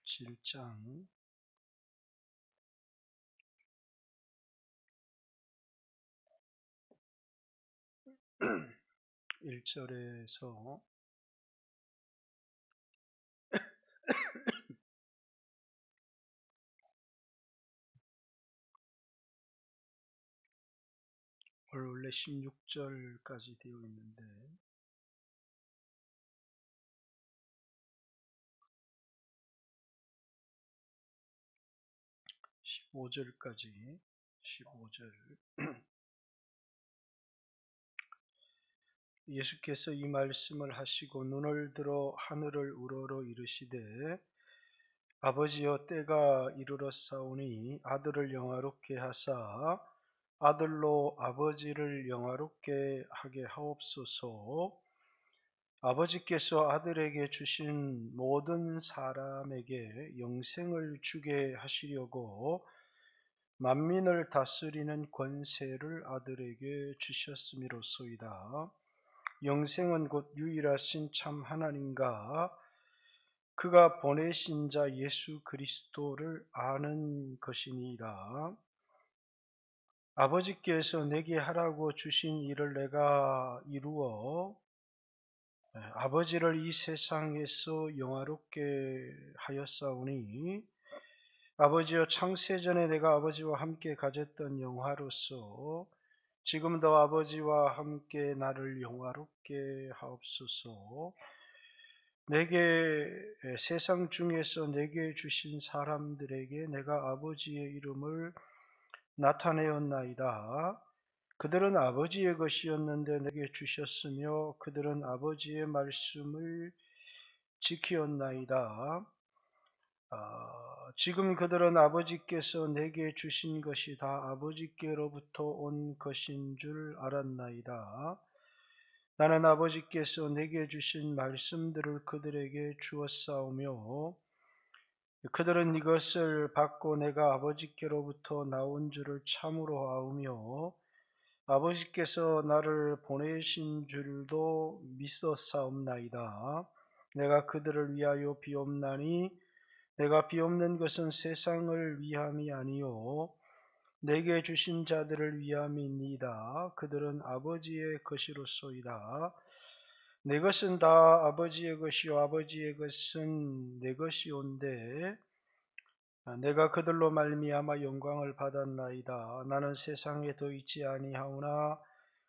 17장 1절에서 16절까지 되어 있는데 15절까지 15절 예수께서 이 말씀을 하시고 눈을 들어 하늘을 우러러 이르시되 아버지여 때가 이르렀사오니 아들을 영화롭게 하사 아들로 아버지를 영화롭게 하게 하옵소서. 아버지께서 아들에게 주신 모든 사람에게 영생을 주게 하시려고 만민을 다스리는 권세를 아들에게 주셨음이로소이다. 영생은 곧 유일하신 참 하나님과 그가 보내신 자 예수 그리스도를 아는 것이니이다. 아버지께서 내게 하라고 주신 일을 내가 이루어 아버지를 이 세상에서 영화롭게 하였사오니 아버지여 창세전에 내가 아버지와 함께 가졌던 영화로서 지금도 아버지와 함께 나를 영화롭게 하옵소서. 내게 세상 중에서 내게 주신 사람들에게 내가 아버지의 이름을 나타내었나이다. 그들은 아버지의 것이었는데 내게 주셨으며 그들은 아버지의 말씀을 지키었나이다. 지금 그들은 아버지께서 내게 주신 것이 다 아버지께로부터 온 것인 줄 알았나이다. 나는 아버지께서 내게 주신 말씀들을 그들에게 주었사오며 그들은 이것을 받고 내가 아버지께로부터 나온 줄을 참으로 아우며 아버지께서 나를 보내신 줄도 믿었사옵나이다. 내가 그들을 위하여 비옵나니 내가 비옵는 것은 세상을 위함이 아니요 내게 주신 자들을 위함이니이다. 그들은 아버지의 것이로소이다. 내 것은 다 아버지의 것이요 아버지의 것은 내 것이온데 내가 그들로 말미암아 영광을 받았나이다. 나는 세상에 더 있지 아니하오나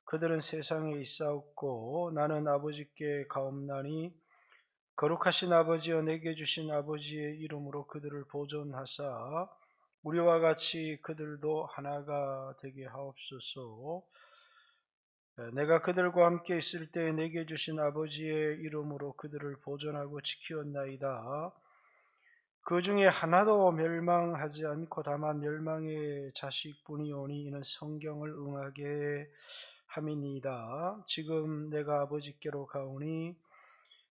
그들은 세상에 있사옵고 나는 아버지께 가옵나니 거룩하신 아버지여 내게 주신 아버지의 이름으로 그들을 보존하사 우리와 같이 그들도 하나가 되게 하옵소서. 내가 그들과 함께 있을 때 내게 주신 아버지의 이름으로 그들을 보존하고 지키었나이다. 그 중에 하나도 멸망하지 않고 다만 멸망의 자식뿐이오니 이는 성경을 응하게 함이니이다. 지금 내가 아버지께로 가오니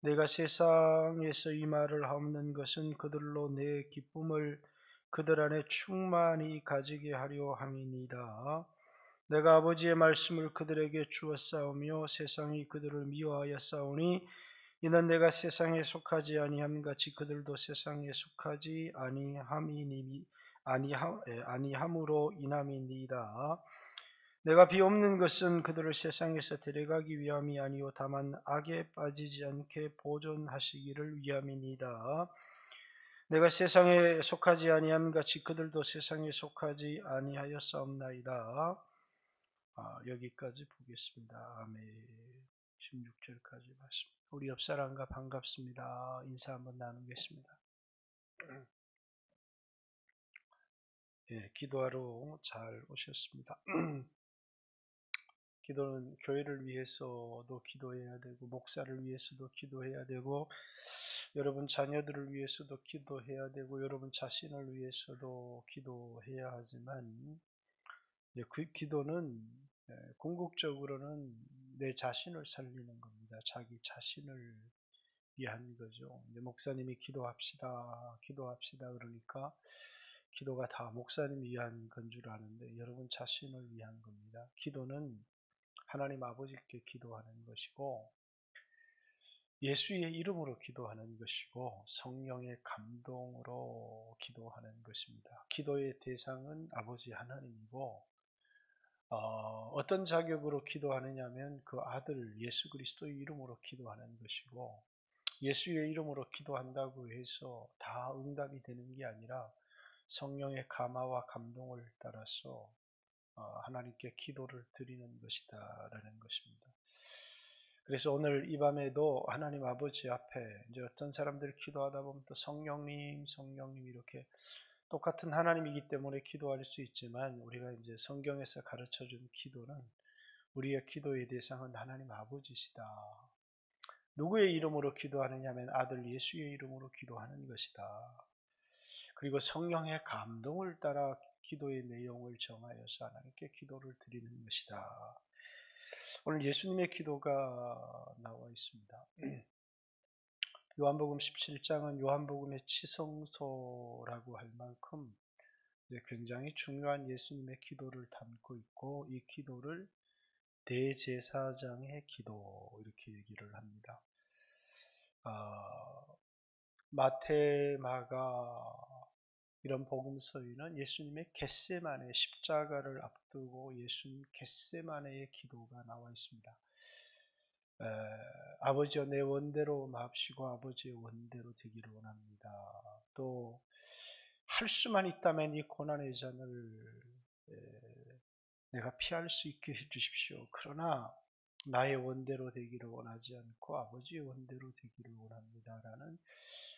내가 세상에서 이 말을 하옵는 것은 그들로 내 기쁨을 그들 안에 충만히 가지게 하려 함이니이다. 내가 아버지의 말씀을 그들에게 주었사오며 세상이 그들을 미워하였사오니 이는 내가 세상에 속하지 아니함 같이 그들도 세상에 속하지 아니함으로 인함이니이다. 내가 비옵는 것은 그들을 세상에서 데려가기 위함이 아니요 다만 악에 빠지지 않게 보존하시기를 위함이니이다. 내가 세상에 속하지 아니함 같이 그들도 세상에 속하지 아니하였사옵나이다. 여기까지 보겠습니다. 아멘. 16절까지 말씀. 우리 옆 사람과 반갑습니다. 인사 한번 나누겠습니다. 기도하러 잘 오셨습니다. 기도는 교회를 위해서도 기도해야 되고 목사를 위해서도 기도해야 되고 여러분 자녀들을 위해서도 기도해야 되고 여러분 자신을 위해서도 기도해야 하지만 그 기도는 궁극적으로는 내 자신을 살리는 겁니다. 자기 자신을 위한 거죠. 목사님이 기도합시다 그러니까 기도가 다 목사님 위한 건 줄 아는데 여러분 자신을 위한 겁니다. 기도는 하나님 아버지께 기도하는 것이고 예수의 이름으로 기도하는 것이고 성령의 감동으로 기도하는 것입니다. 기도의 대상은 아버지 하나님이고 어떤 자격으로 기도하느냐 하면 그 아들 예수 그리스도의 이름으로 기도하는 것이고, 예수의 이름으로 기도한다고 해서 다 응답이 되는 게 아니라 성령의 감화와 감동을 따라서 하나님께 기도를 드리는 것이다라는 것입니다. 그래서 오늘 이 밤에도 하나님 아버지 앞에 이제 어떤 사람들 기도하다 보면 또 성령님, 성령님 이렇게 똑같은 하나님이기 때문에 기도할 수 있지만, 우리가 이제 성경에서 가르쳐 준 기도는, 우리의 기도의 대상은 하나님 아버지시다. 누구의 이름으로 기도하느냐 하면 아들 예수의 이름으로 기도하는 것이다. 그리고 성령의 감동을 따라 기도의 내용을 정하여서 하나님께 기도를 드리는 것이다. 오늘 예수님의 기도가 나와 있습니다. 요한복음 17장은 요한복음의 치성서라고 할 만큼 굉장히 중요한 예수님의 기도를 담고 있고, 이 기도를 대제사장의 기도 이렇게 얘기를 합니다. 마태, 마가 이런 복음서에는 예수님의 겟세마네 십자가를 앞두고 예수님 겟세마네의 기도가 나와 있습니다. 아버지여 내 원대로 마옵시고 아버지의 원대로 되기를 원합니다. 또 할 수만 있다면 이 고난의 잔을 내가 피할 수 있게 해주십시오. 그러나 나의 원대로 되기를 원하지 않고 아버지의 원대로 되기를 원합니다라는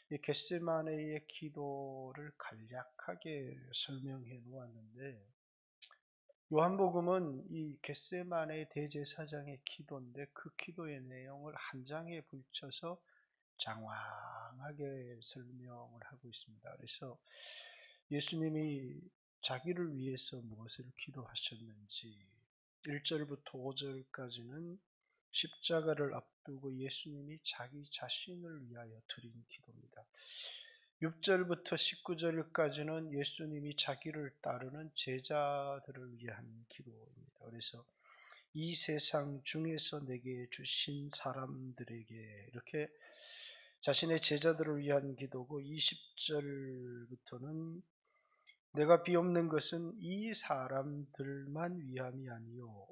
이 겟세마네의 기도를 간략하게 설명해 놓았는데, 요한복음은 이 겟세마네 대제사장의 기도인데 그 기도의 내용을 한 장에 붙여서 장황하게 설명을 하고 있습니다. 그래서 예수님이 자기를 위해서 무엇을 기도하셨는지 1절부터 5절까지는 십자가를 앞두고 예수님이 자기 자신을 위하여 드린 기도입니다. 6절부터 19절까지는 예수님이 자기를 따르는 제자들을 위한 기도입니다. 그래서 이 세상 중에서 내게 주신 사람들에게 이렇게 자신의 제자들을 위한 기도고, 20절부터는 내가 비옵는 것은 이 사람들만 위함이 아니요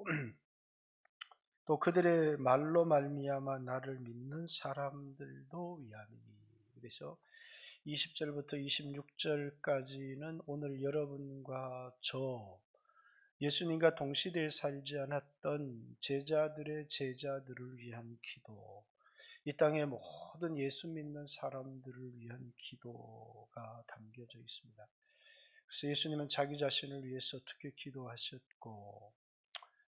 또 그들의 말로 말미암아 나를 믿는 사람들도 위함이니. 그래서 20절부터 26절까지는 오늘 여러분과 저 예수님과 동시대에 살지 않았던 제자들의 제자들을 위한 기도, 이 땅의 모든 예수 믿는 사람들을 위한 기도가 담겨져 있습니다. 그래서 예수님은 자기 자신을 위해서 어떻게 기도하셨고,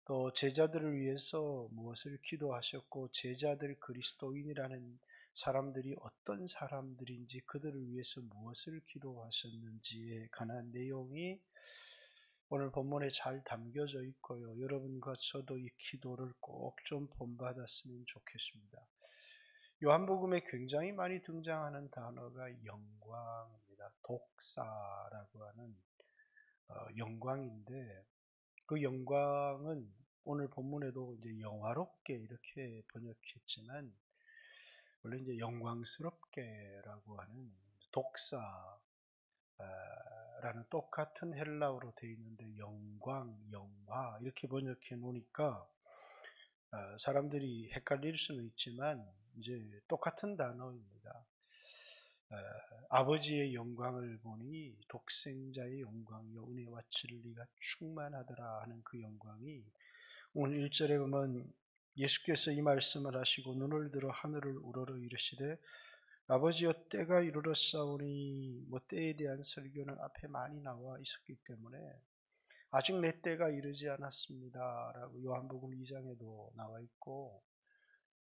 또 제자들을 위해서 무엇을 기도하셨고, 제자들 그리스도인이라는 사람들이 어떤 사람들인지, 그들을 위해서 무엇을 기도하셨는지에 관한 내용이 오늘 본문에 잘 담겨져 있고요. 여러분과 저도 이 기도를 꼭 좀 본받았으면 좋겠습니다. 요한복음에 굉장히 많이 등장하는 단어가 영광입니다. 독사라고 하는 영광인데, 그 영광은 오늘 본문에도 이제 영화롭게 이렇게 번역했지만, 원래 이제 영광스럽게라고 하는 독사라는 똑같은 헬라어로 되어 있는데, 영광, 영화 이렇게 번역해 놓으니까 사람들이 헷갈릴 수는 있지만 이제 똑같은 단어입니다. 아버지의 영광을 보니 독생자의 영광이요 은혜와 진리가 충만하더라 하는 그 영광이, 오늘 1절에 보면 예수께서 이 말씀을 하시고 눈을 들어 하늘을 우러러 이르시되 아버지여 때가 이르렀사오니, 때에 대한 설교는 앞에 많이 나와 있었기 때문에 아직 내 때가 이르지 않았습니다 라고 요한복음 2장에도 나와 있고,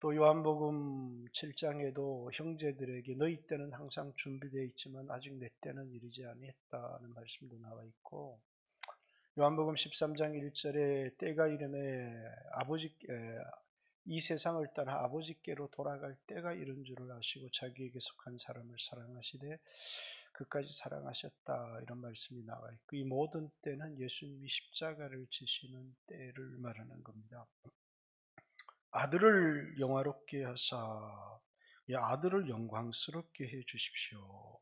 또 요한복음 7장에도 형제들에게 너희 때는 항상 준비되어 있지만 아직 내 때는 이르지 아니했다는 말씀도 나와 있고, 요한복음 13장 1절에 때가 이르매 이 세상을 떠나 아버지께로 돌아갈 때가 이른 줄을 아시고 자기에게 속한 사람을 사랑하시되 그까지 사랑하셨다 이런 말씀이 나와 있고, 이 모든 때는 예수님이 십자가를 지시는 때를 말하는 겁니다. 아들을 영화롭게 하사 이 아들을 영광스럽게 해 주십시오.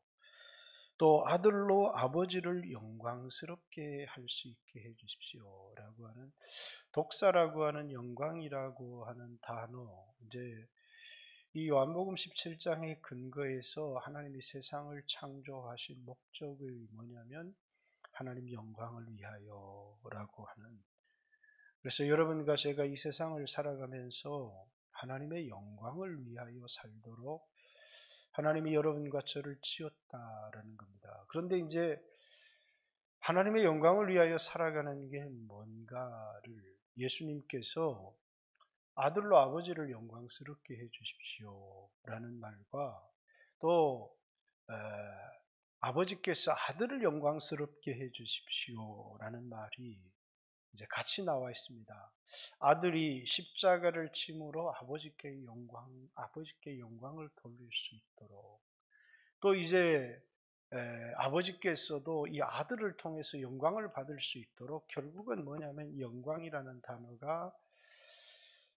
또 아들로 아버지를 영광스럽게 할 수 있게 해 주십시오. 라고 하는, 독사라고 하는, 영광이라고 하는 단어, 이제 이 요한복음 17장의 근거에서 하나님이 세상을 창조하신 목적이 뭐냐면 하나님 영광을 위하여라고 하는, 그래서 여러분과 제가 이 세상을 살아가면서 하나님의 영광을 위하여 살도록 하나님이 여러분과 저를 지었다라는 겁니다. 그런데 이제 하나님의 영광을 위하여 살아가는 게 뭔가를 예수님께서 아들로 아버지를 영광스럽게 해 주십시오 라는 말과, 또 에, 아버지께서 아들을 영광스럽게 해 주십시오 라는 말이 이제 같이 나와 있습니다. 아들이 십자가를 짐으로 아버지께 영광을 돌릴 수 있도록, 또 이제 아버지께서도 이 아들을 통해서 영광을 받을 수 있도록, 결국은 뭐냐면 영광이라는 단어가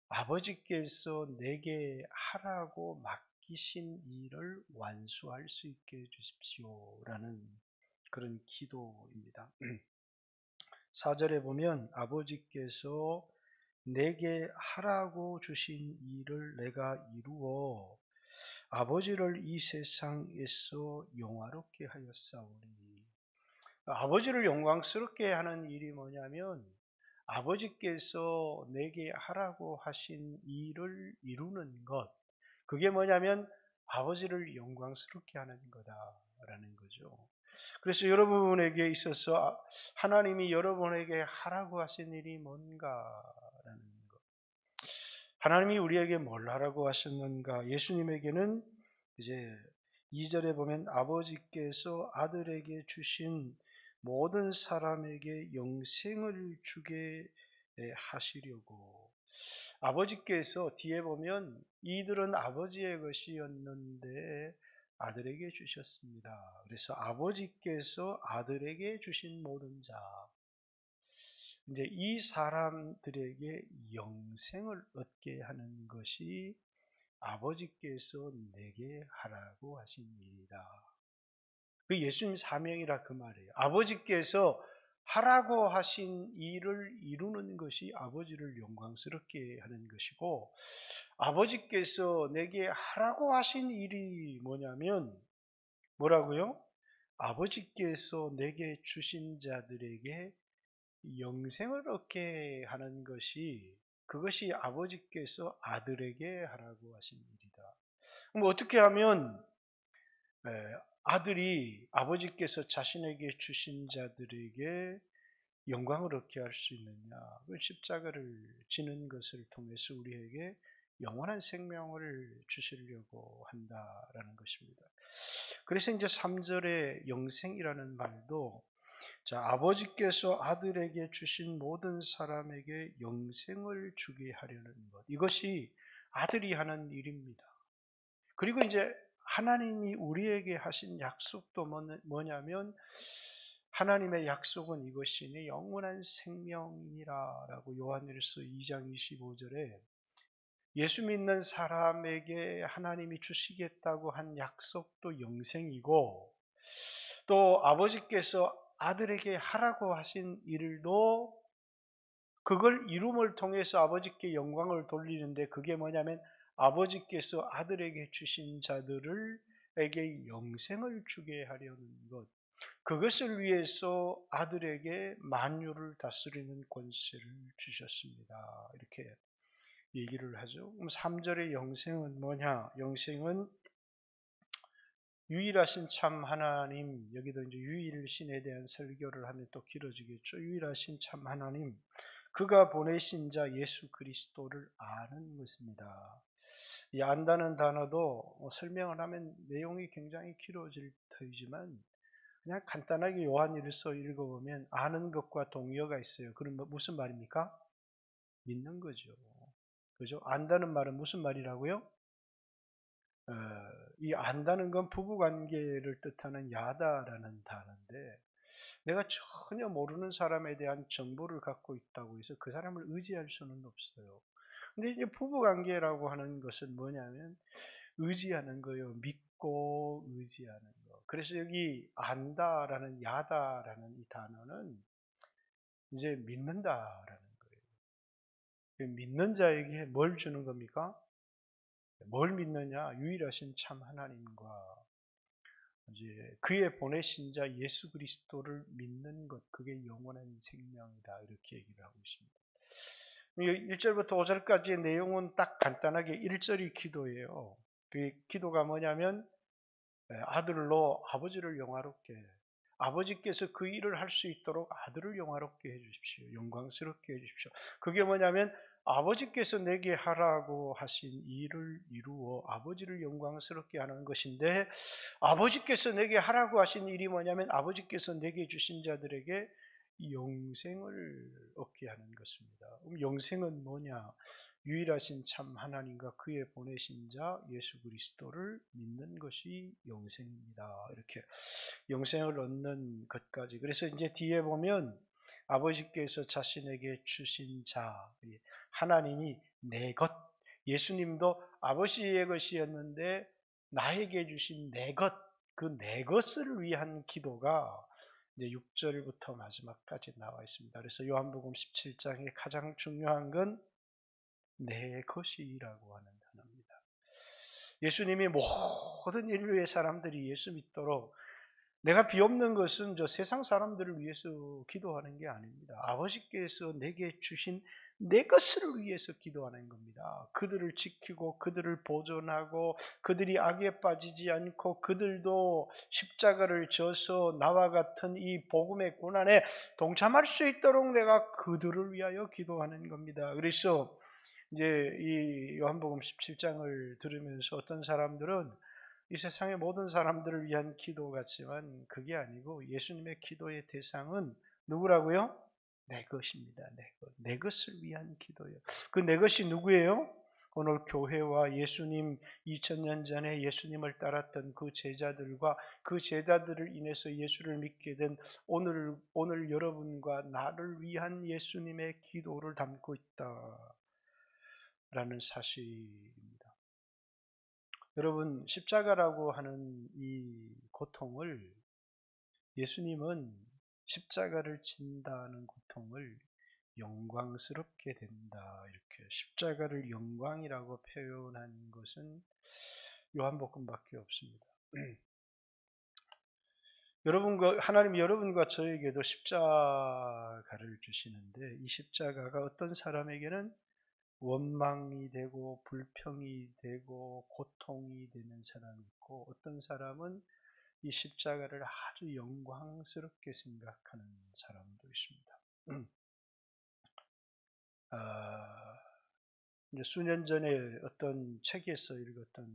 아버지께서 내게 하라고 맡기신 일을 완수할 수 있게 해주십시오라는 그런 기도입니다. 4절에 보면 아버지께서 내게 하라고 주신 일을 내가 이루어 아버지를 이 세상에서 영화롭게 하였사오니, 아버지를 영광스럽게 하는 일이 뭐냐면 아버지께서 내게 하라고 하신 일을 이루는 것, 그게 뭐냐면 아버지를 영광스럽게 하는 거다라는 거죠. 그래서 여러분에게 있어서 하나님이 여러분에게 하라고 하신 일이 뭔가라는 것, 하나님이 우리에게 뭘 하라고 하셨는가. 예수님에게는 이제 2절에 보면 아버지께서 아들에게 주신 모든 사람에게 영생을 주게 하시려고, 아버지께서 뒤에 보면 이들은 아버지의 것이었는데 아들에게 주셨습니다. 그래서 아버지께서 아들에게 주신 모든 자, 이제 이 사람들에게 영생을 얻게 하는 것이 아버지께서 내게 하라고 하신 일이다. 그 예수님 사명이라 그 말이에요. 아버지께서 하라고 하신 일을 이루는 것이 아버지를 영광스럽게 하는 것이고, 아버지께서 내게 하라고 하신 일이 뭐냐면 뭐라고요? 아버지께서 내게 주신 자들에게 영생을 얻게 하는 것이, 그것이 아버지께서 아들에게 하라고 하신 일이다. 그럼 어떻게 하면 아들이 아버지께서 자신에게 주신 자들에게 영광을 얻게 할 수 있느냐? 그 십자가를 지는 것을 통해서 우리에게 영원한 생명을 주시려고 한다라는 것입니다. 그래서 이제 3절의 영생이라는 말도, 자, 아버지께서 아들에게 주신 모든 사람에게 영생을 주게 하려는 것, 이것이 아들이 하는 일입니다. 그리고 이제 하나님이 우리에게 하신 약속도 뭐냐면, 하나님의 약속은 이것이니 영원한 생명이니라 라고 요한일서 2장 25절에 예수 믿는 사람에게 하나님이 주시겠다고 한 약속도 영생이고, 또 아버지께서 아들에게 하라고 하신 일도 그걸 이룸을 통해서 아버지께 영광을 돌리는데, 그게 뭐냐면 아버지께서 아들에게 주신 자들에게 영생을 주게 하려는 것, 그것을 위해서 아들에게 만유를 다스리는 권세를 주셨습니다. 이렇게 얘기를 하죠. 그럼 3절의 영생은 뭐냐? 영생은 유일하신 참 하나님, 여기도 이제 유일신에 대한 설교를 하면 또 길어지겠죠. 유일하신 참 하나님, 그가 보내신 자 예수 그리스도를 아는 것입니다. 이 안다는 단어도 설명을 하면 내용이 굉장히 길어질 터이지만, 그냥 간단하게 요한일서 읽어보면 아는 것과 동의어가 있어요. 그럼 무슨 말입니까? 믿는 거죠. 그죠? 안다는 말은 무슨 말이라고요? 어, 이 안다는 건 부부관계를 뜻하는 야다라는 단어인데, 내가 전혀 모르는 사람에 대한 정보를 갖고 있다고 해서 그 사람을 의지할 수는 없어요. 근데 이제 부부관계라고 하는 것은 뭐냐면 의지하는 거요. 믿고 의지하는 거. 그래서 여기 안다라는 야다라는 이 단어는 이제 믿는다라는 거예요. 믿는 자에게 뭘 주는 겁니까? 뭘 믿느냐? 유일하신 참 하나님과 이제 그의 보내신 자 예수 그리스도를 믿는 것, 그게 영원한 생명이다. 이렇게 얘기를 하고 있습니다. 1절부터 5절까지의 내용은 딱 간단하게 1절이 기도예요. 그 기도가 뭐냐면 아들로 아버지를 영화롭게, 아버지께서 그 일을 할 수 있도록 아들을 영화롭게 해주십시오. 영광스럽게 해주십시오. 그게 뭐냐면 아버지께서 내게 하라고 하신 일을 이루어 아버지를 영광스럽게 하는 것인데, 아버지께서 내게 하라고 하신 일이 뭐냐면 아버지께서 내게 주신 자들에게 영생을 얻게 하는 것입니다. 그럼 영생은 뭐냐? 유일하신 참 하나님과 그의 보내신 자 예수 그리스도를 믿는 것이 영생입니다. 이렇게 영생을 얻는 것까지. 그래서 이제 뒤에 보면 아버지께서 자신에게 주신 자, 하나님이 내 것, 예수님도 아버지의 것이었는데 나에게 주신 내 것, 그 내 것을 위한 기도가 이제 6절부터 마지막까지 나와 있습니다. 그래서 요한복음 17장에 가장 중요한 건 내 것이라고 하는 단어입니다. 예수님이 모든 인류의 사람들이 예수 믿도록, 내가 비옵는 것은 저 세상 사람들을 위해서 기도하는 게 아닙니다. 아버지께서 내게 주신 내 것을 위해서 기도하는 겁니다. 그들을 지키고 그들을 보존하고 그들이 악에 빠지지 않고 그들도 십자가를 져서 나와 같은 이 복음의 고난에 동참할 수 있도록 내가 그들을 위하여 기도하는 겁니다. 그래서 이제 이 요한복음 17장을 들으면서 어떤 사람들은 이 세상의 모든 사람들을 위한 기도 같지만 그게 아니고 예수님의 기도의 대상은 누구라고요? 내 것입니다. 내 것. 내 것을 위한 기도예요. 그 내 것이 누구예요? 오늘 교회와 예수님 2000년 전에 예수님을 따랐던 그 제자들과 그 제자들을 인해서 예수를 믿게 된 오늘 여러분과 나를 위한 예수님의 기도를 담고 있다라는 사실입니다. 여러분, 십자가라고 하는 이 고통을, 예수님은 십자가를 진다는 고통을 영광스럽게 된다, 이렇게 십자가를 영광이라고 표현한 것은 요한복음밖에 없습니다. 하나님이 여러분과 저에게도 십자가를 주시는데, 이 십자가가 어떤 사람에게는 원망이 되고 불평이 되고 고통이 되는 사람이 있고, 어떤 사람은 이 십자가를 아주 영광스럽게 생각하는 사람도 있습니다. 이제 수년 전에 어떤 책에서 읽었던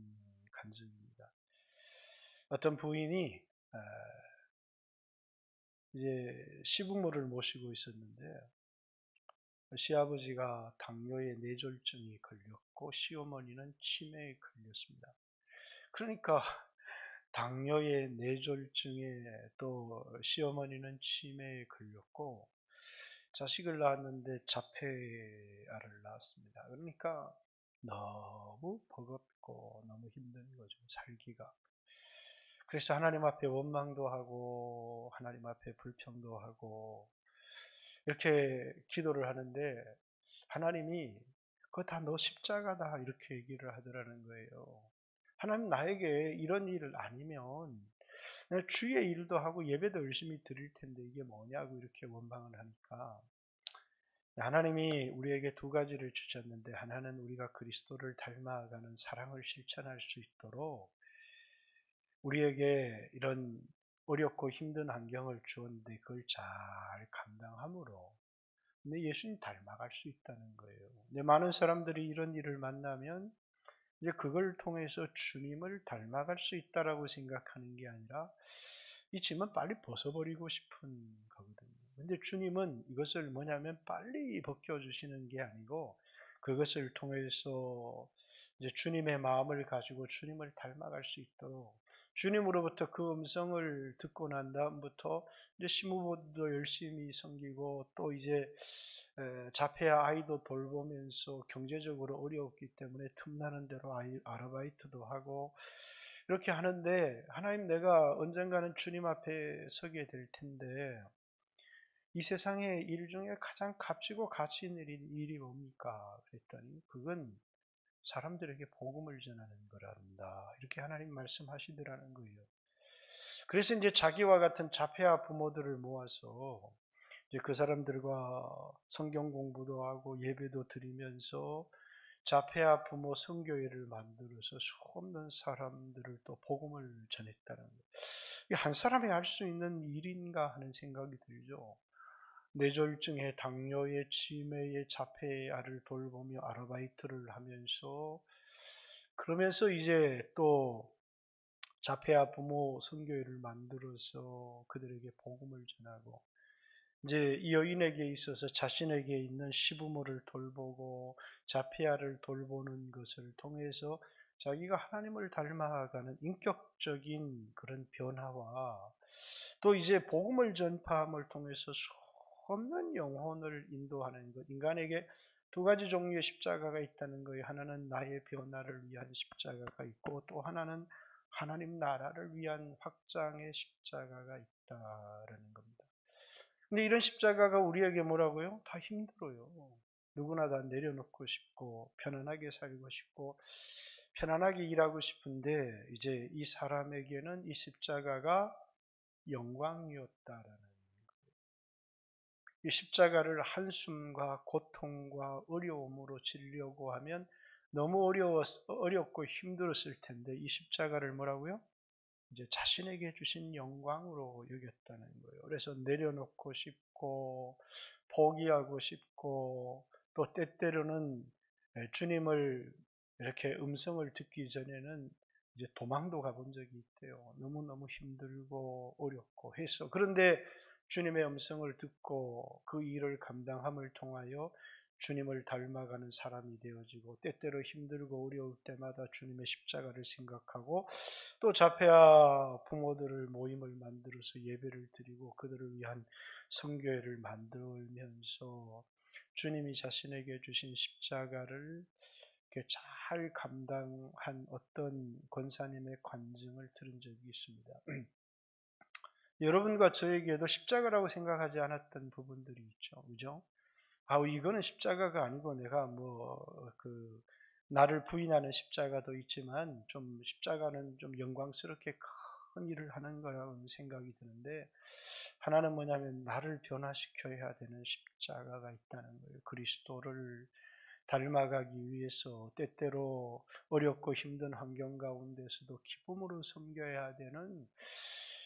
간증입니다. 어떤 부인이 이제 시부모를 모시고 있었는데, 시아버지가 당뇨의 뇌졸중이 걸렸고 시어머니는 치매에 걸렸습니다. 그러니까 당뇨의 뇌졸중에 또 시어머니는 치매에 걸렸고 자식을 낳았는데 자폐아를 낳았습니다. 그러니까 너무 버겁고 너무 힘든 거죠, 살기가. 그래서 하나님 앞에 원망도 하고 하나님 앞에 불평도 하고 이렇게 기도를 하는데, 하나님이 그거 다 너 십자가다 이렇게 얘기를 하더라는 거예요. 하나님, 나에게 이런 일 아니면 내가 주의 일도 하고 예배도 열심히 드릴 텐데 이게 뭐냐고 이렇게 원망을 하니까, 하나님이 우리에게 두 가지를 주셨는데, 하나는 우리가 그리스도를 닮아가는 사랑을 실천할 수 있도록 우리에게 이런 어렵고 힘든 환경을 주었는데 그걸 잘 감당함으로 근데 예수님 닮아갈 수 있다는 거예요. 근데 많은 사람들이 이런 일을 만나면 이제 그걸 통해서 주님을 닮아갈 수 있다라고 생각하는 게 아니라 이 짐은 빨리 벗어버리고 싶은 거거든요. 근데 주님은 이것을 뭐냐면 빨리 벗겨주시는 게 아니고 그것을 통해서 이제 주님의 마음을 가지고 주님을 닮아갈 수 있도록 주님으로부터 그 음성을 듣고 난 다음부터 이제 시부모도 열심히 섬기고 또 이제 자폐아 아이도 돌보면서 경제적으로 어려웠기 때문에 틈나는 대로 아르바이트도 하고 이렇게 하는데, 하나님, 내가 언젠가는 주님 앞에 서게 될 텐데 이 세상의 일 중에 가장 값지고 가치 있는 일이 뭡니까? 그랬더니 그건 사람들에게 복음을 전하는 거란다. 이렇게 하나님 말씀하시더라는 거예요. 그래서 이제 자기와 같은 자폐아 부모들을 모아서 이제 그 사람들과 성경 공부도 하고 예배도 드리면서 자폐아 부모 선교회를 만들어서 수없는 사람들을 또 복음을 전했다는 거예요. 이게 한 사람이 할 수 있는 일인가 하는 생각이 들죠. 뇌졸중에 당뇨에 치매에 자폐아를 돌보며 아르바이트를 하면서, 그러면서 이제 또 자폐아 부모 선교회를 만들어서 그들에게 복음을 전하고, 이제 이 여인에게 있어서 자신에게 있는 시부모를 돌보고 자폐아를 돌보는 것을 통해서 자기가 하나님을 닮아가는 인격적인 그런 변화와, 또 이제 복음을 전파함을 통해서 수없는 영혼을 인도하는 것. 인간에게 두 가지 종류의 십자가가 있다는 거예요. 하나는 나의 변화를 위한 십자가가 있고, 또 하나는 하나님 나라를 위한 확장의 십자가가 있다라는 겁니다. 근데 이런 십자가가 우리에게 뭐라고요? 다 힘들어요. 누구나 다 내려놓고 싶고 편안하게 살고 싶고 편안하게 일하고 싶은데, 이제 이 사람에게는 이 십자가가 영광이었다라는, 이 십자가를 한숨과 고통과 어려움으로 지려고 하면 너무 어렵고 힘들었을 텐데, 이 십자가를 뭐라고요? 이제 자신에게 주신 영광으로 여겼다는 거예요. 그래서 내려놓고 싶고 포기하고 싶고, 또 때때로는 주님을 이렇게 음성을 듣기 전에는 이제 도망도 가본 적이 있대요. 너무너무 힘들고 어렵고 해서. 그런데 주님의 음성을 듣고 그 일을 감당함을 통하여 주님을 닮아가는 사람이 되어지고, 때때로 힘들고 어려울 때마다 주님의 십자가를 생각하고, 또 자폐아 부모들을 모임을 만들어서 예배를 드리고 그들을 위한 성교회를 만들면서 주님이 자신에게 주신 십자가를 이렇게 잘 감당한 어떤 권사님의 간증을 들은 적이 있습니다. 여러분과 저에게도 십자가라고 생각하지 않았던 부분들이 있죠. 그죠? 이거는 십자가가 아니고 내가 나를 부인하는 십자가도 있지만, 좀 십자가는 좀 영광스럽게 큰 일을 하는 거라고 생각이 드는데, 하나는 뭐냐면 나를 변화시켜야 되는 십자가가 있다는 거예요. 그리스도를 닮아가기 위해서 때때로 어렵고 힘든 환경 가운데서도 기쁨으로 섬겨야 되는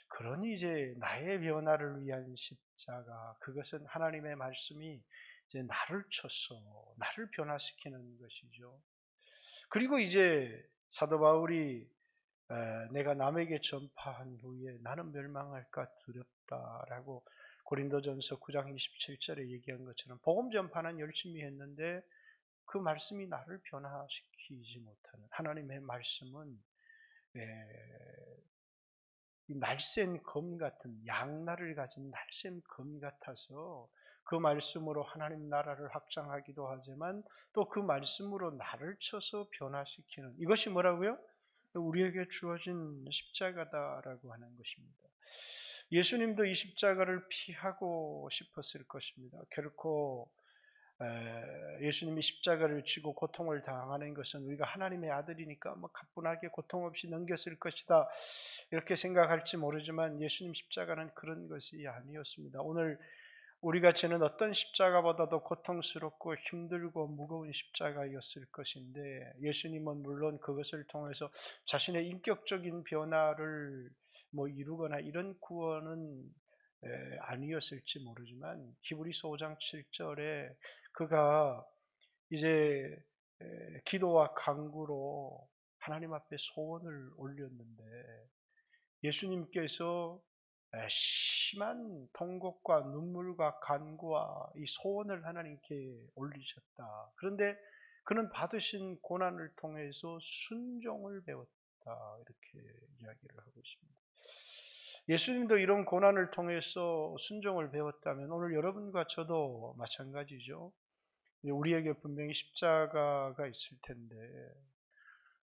그런 이제 나의 변화를 위한 십자가, 그것은 하나님의 말씀이 이제 나를 쳐서 나를 변화시키는 것이죠. 그리고 이제 사도 바울이 내가 남에게 전파한 후에 나는 멸망할까 두렵다라고 고린도전서 9장 27절에 얘기한 것처럼, 복음 전파는 열심히 했는데 그 말씀이 나를 변화시키지 못하는, 하나님의 말씀은 이 날쌘 검 같은, 양날을 가진 날쌘 검 같아서 그 말씀으로 하나님 나라를 확장하기도 하지만 또 그 말씀으로 나를 쳐서 변화시키는, 이것이 뭐라고요? 우리에게 주어진 십자가다라고 하는 것입니다. 예수님도 이 십자가를 피하고 싶었을 것입니다. 결코 예수님이 십자가를 지고 고통을 당하는 것은 우리가 하나님의 아들이니까 뭐 가뿐하게 고통 없이 넘겼을 것이다 이렇게 생각할지 모르지만, 예수님 십자가는 그런 것이 아니었습니다. 오늘 우리가 지는 어떤 십자가보다도 고통스럽고 힘들고 무거운 십자가였을 것인데, 예수님은 물론 그것을 통해서 자신의 인격적인 변화를 이루거나 이런 구원은 아니었을지 모르지만, 히브리서 5장 7절에 그가 이제 기도와 간구로 하나님 앞에 소원을 올렸는데, 예수님께서 심한 통곡과 눈물과 간구와 이 소원을 하나님께 올리셨다. 그런데 그는 받으신 고난을 통해서 순종을 배웠다. 이렇게 이야기를 하고 있습니다. 예수님도 이런 고난을 통해서 순종을 배웠다면 오늘 여러분과 저도 마찬가지죠. 우리에게 분명히 십자가가 있을 텐데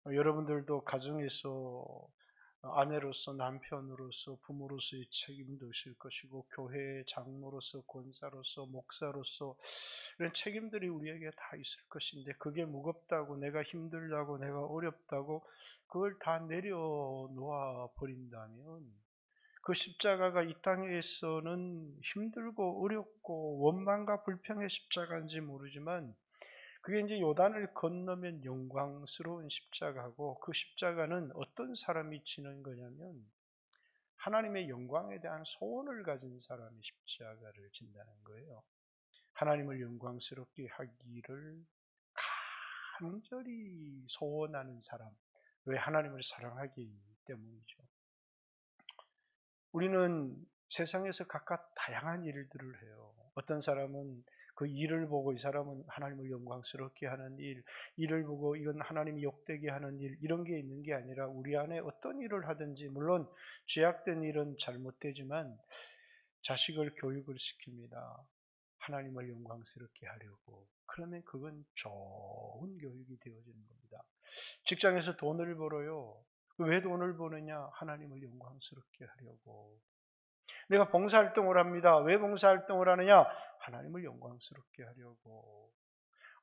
여러분들도 가정에서 아내로서 남편으로서 부모로서의 책임도 있을 것이고 교회의 장로로서 권사로서 목사로서 이런 책임들이 우리에게 다 있을 것인데 그게 무겁다고 내가 힘들다고 내가 어렵다고 그걸 다 내려놓아 버린다면 그 십자가가 이 땅에서는 힘들고 어렵고 원망과 불평의 십자가인지 모르지만 그게 이제 요단을 건너면 영광스러운 십자가고 그 십자가는 어떤 사람이 지는 거냐면 하나님의 영광에 대한 소원을 가진 사람이 십자가를 진다는 거예요. 하나님을 영광스럽게 하기를 간절히 소원하는 사람. 왜? 하나님을 사랑하기 때문이죠. 우리는 세상에서 각각 다양한 일들을 해요. 어떤 사람은 그 일을 보고 이 사람은 하나님을 영광스럽게 하는 일, 일을 보고 이건 하나님이 욕되게 하는 일, 이런 게 있는 게 아니라 우리 안에 어떤 일을 하든지 물론 죄악된 일은 잘못되지만 자식을 교육을 시킵니다. 하나님을 영광스럽게 하려고. 그러면 그건 좋은 교육이 되어지는 겁니다. 직장에서 돈을 벌어요. 왜 돈을 버느냐? 하나님을 영광스럽게 하려고. 내가 봉사활동을 합니다. 왜 봉사활동을 하느냐? 하나님을 영광스럽게 하려고.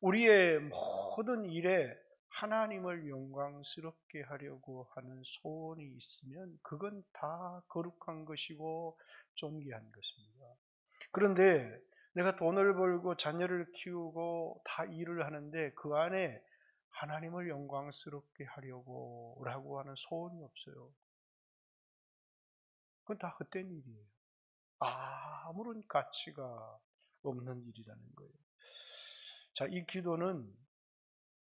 우리의 모든 일에 하나님을 영광스럽게 하려고 하는 소원이 있으면 그건 다 거룩한 것이고 존귀한 것입니다. 그런데 내가 돈을 벌고 자녀를 키우고 다 일을 하는데 그 안에 하나님을 영광스럽게 하려고 라고 하는 소원이 없어요. 그건 다 헛된 일이에요. 아무런 가치가 없는 일이라는 거예요. 자, 이 기도는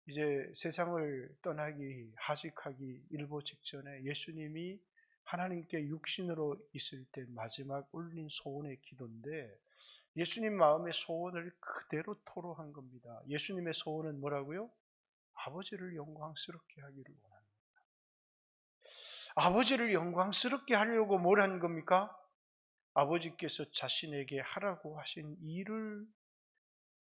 이제 세상을 떠나기, 하직하기 일보 직전에 예수님이 하나님께 육신으로 있을 때 마지막 올린 소원의 기도인데 예수님 마음의 소원을 그대로 토로한 겁니다. 예수님의 소원은 뭐라고요? 아버지를 영광스럽게 하기를 원합니다. 아버지를 영광스럽게 하려고 뭘 한 겁니까? 아버지께서 자신에게 하라고 하신 일을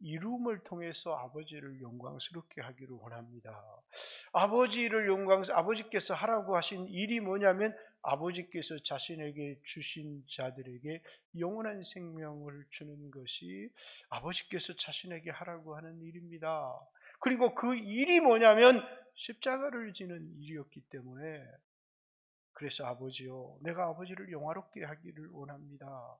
이룸을 통해서 아버지를 영광스럽게 하기를 원합니다. 아버지께서 하라고 하신 일이 뭐냐면 아버지께서 자신에게 주신 자들에게 영원한 생명을 주는 것이 아버지께서 자신에게 하라고 하는 일입니다. 그리고 그 일이 뭐냐면 십자가를 지는 일이었기 때문에 그래서 아버지요, 내가 아버지를 영화롭게 하기를 원합니다.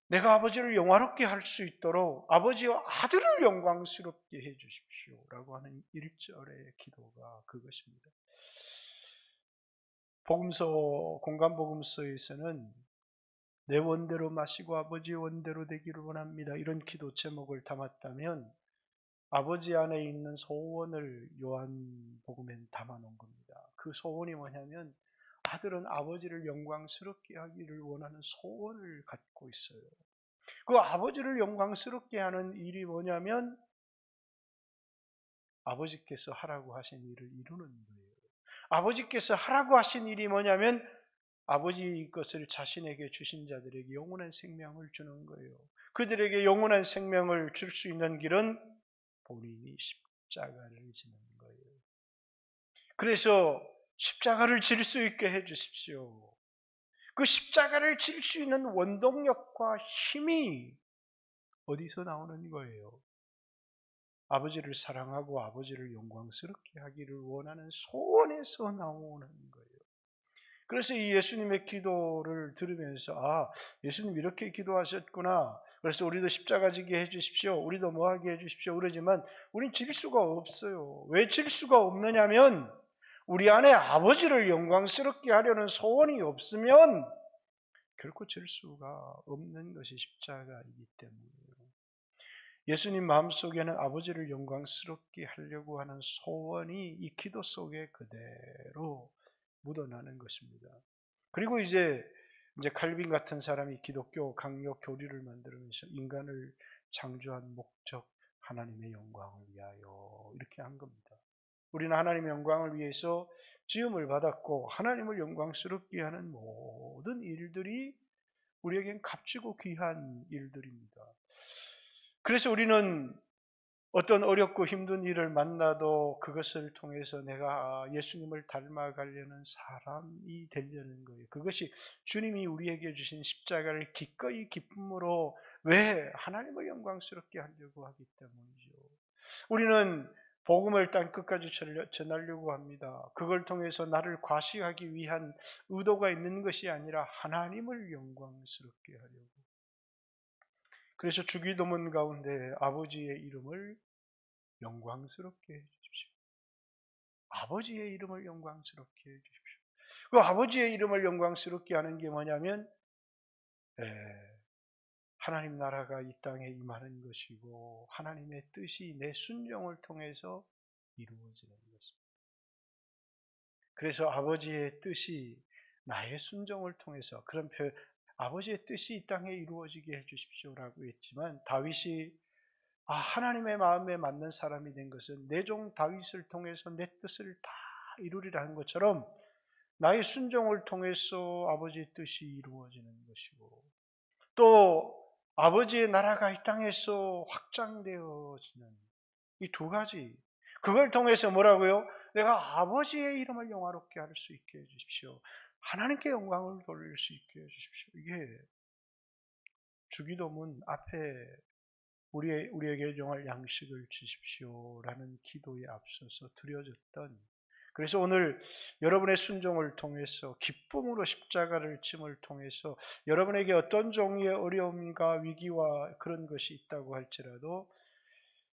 내가 아버지를 영화롭게 할 수 있도록 아버지와 아들을 영광스럽게 해 주십시오. 라고 하는 1절의 기도가 그것입니다. 공간복음서에서는 내 원대로 마시고 아버지의 원대로 되기를 원합니다. 이런 기도 제목을 담았다면 아버지 안에 있는 소원을 요한복음엔 담아놓은 겁니다. 그 소원이 뭐냐면 아들은 아버지를 영광스럽게 하기를 원하는 소원을 갖고 있어요. 그 아버지를 영광스럽게 하는 일이 뭐냐면 아버지께서 하라고 하신 일을 이루는 거예요. 아버지께서 하라고 하신 일이 뭐냐면 아버지 것을 자신에게 주신 자들에게 영원한 생명을 주는 거예요. 그들에게 영원한 생명을 줄 수 있는 길은 본인이 십자가를 지는 거예요. 그래서 십자가를 질 수 있게 해 주십시오. 그 십자가를 질 수 있는 원동력과 힘이 어디서 나오는 거예요? 아버지를 사랑하고 아버지를 영광스럽게 하기를 원하는 소원에서 나오는 거예요. 그래서 이 예수님의 기도를 들으면서 예수님 이렇게 기도하셨구나. 그래서 우리도 십자가 지게 해주십시오. 우리도 뭐하게 해주십시오. 그러지만 우린 질 수가 없어요. 왜 질 수가 없느냐면 우리 안에 아버지를 영광스럽게 하려는 소원이 없으면 결코 질 수가 없는 것이 십자가이기 때문이에요. 예수님 마음속에는 아버지를 영광스럽게 하려고 하는 소원이 이 기도 속에 그대로 묻어나는 것입니다. 그리고 이제 칼빈 같은 사람이 기독교 강력 교리를 만들면서 인간을 창조한 목적 하나님의 영광을 위하여 이렇게 한 겁니다. 우리는 하나님의 영광을 위해서 지음을 받았고 하나님을 영광스럽게 하는 모든 일들이 우리에겐 값지고 귀한 일들입니다. 그래서 우리는 어떤 어렵고 힘든 일을 만나도 그것을 통해서 내가 예수님을 닮아가려는 사람이 되려는 거예요. 그것이 주님이 우리에게 주신 십자가를 기꺼이 기쁨으로 왜 하나님을 영광스럽게 하려고 하기 때문이죠. 우리는 복음을 땅 끝까지 전하려고 합니다. 그걸 통해서 나를 과시하기 위한 의도가 있는 것이 아니라 하나님을 영광스럽게 하려고. 그래서 주기도문 가운데 아버지의 이름을 영광스럽게 해주십시오. 아버지의 이름을 영광스럽게 해주십시오. 그 아버지의 이름을 영광스럽게 하는 게 뭐냐면 하나님 나라가 이 땅에 임하는 것이고 하나님의 뜻이 내 순종을 통해서 이루어지는 것입니다. 그래서 아버지의 뜻이 나의 순종을 통해서 아버지의 뜻이 이 땅에 이루어지게 해주십시오라고 했지만 다윗이 하나님의 마음에 맞는 사람이 된 것은 내 종 다윗을 통해서 내 뜻을 다 이루리라 한 것처럼 나의 순종을 통해서 아버지의 뜻이 이루어지는 것이고 또 아버지의 나라가 이 땅에서 확장되어지는 이 두 가지 그걸 통해서 뭐라고요? 내가 아버지의 이름을 영화롭게 할 수 있게 해주십시오. 하나님께 영광을 돌릴 수 있게 해주십시오. 이게 주기도문 앞에 우리에게 용할 양식을 주십시오라는 기도에 앞서서 드려졌던 그래서 오늘 여러분의 순종을 통해서 기쁨으로 십자가를 짐을 통해서 여러분에게 어떤 종류의 어려움과 위기와 그런 것이 있다고 할지라도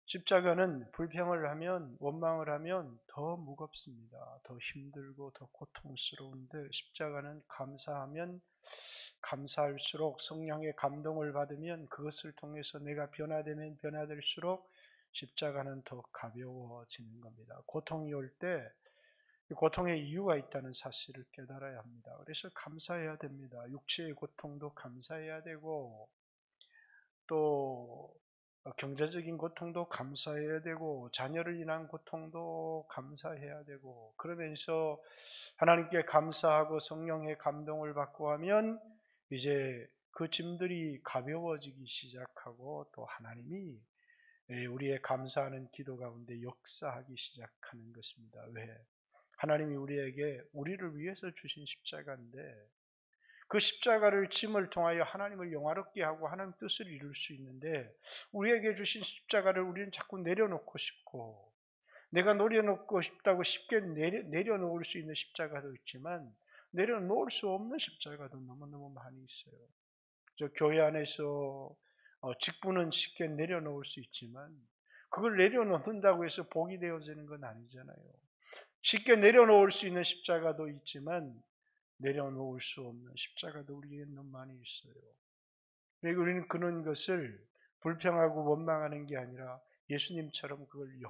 십자가는 불평을 하면 원망을 하면 더 무겁습니다. 더 힘들고 더 고통스러운데 십자가는 감사하면 감사할수록 성령의 감동을 받으면 그것을 통해서 내가 변화되면 변화될수록 십자가는 더 가벼워지는 겁니다. 고통이 올 때 고통의 이유가 있다는 사실을 깨달아야 합니다. 그래서 감사해야 됩니다. 육체의 고통도 감사해야 되고 또 경제적인 고통도 감사해야 되고 자녀를 인한 고통도 감사해야 되고 그러면서 하나님께 감사하고 성령의 감동을 받고 하면 이제 그 짐들이 가벼워지기 시작하고 또 하나님이 우리의 감사하는 기도 가운데 역사하기 시작하는 것입니다. 왜? 하나님이 우리를 위해서 주신 십자가인데 그 십자가를 짐을 통하여 하나님을 영화롭게 하고 하나님 뜻을 이룰 수 있는데 우리에게 주신 십자가를 우리는 자꾸 내려놓고 싶고 내가 내려놓고 싶다고 쉽게 내려놓을 수 있는 십자가도 있지만 내려놓을 수 없는 십자가도 너무너무 많이 있어요. 저 교회 안에서 직분은 쉽게 내려놓을 수 있지만 그걸 내려놓는다고 해서 복이 되어지는 건 아니잖아요. 쉽게 내려놓을 수 있는 십자가도 있지만 내려놓을 수 없는 십자가도 우리에게 너무 많이 있어요. 그리고 우리는 그런 것을 불평하고 원망하는 게 아니라 예수님처럼 그걸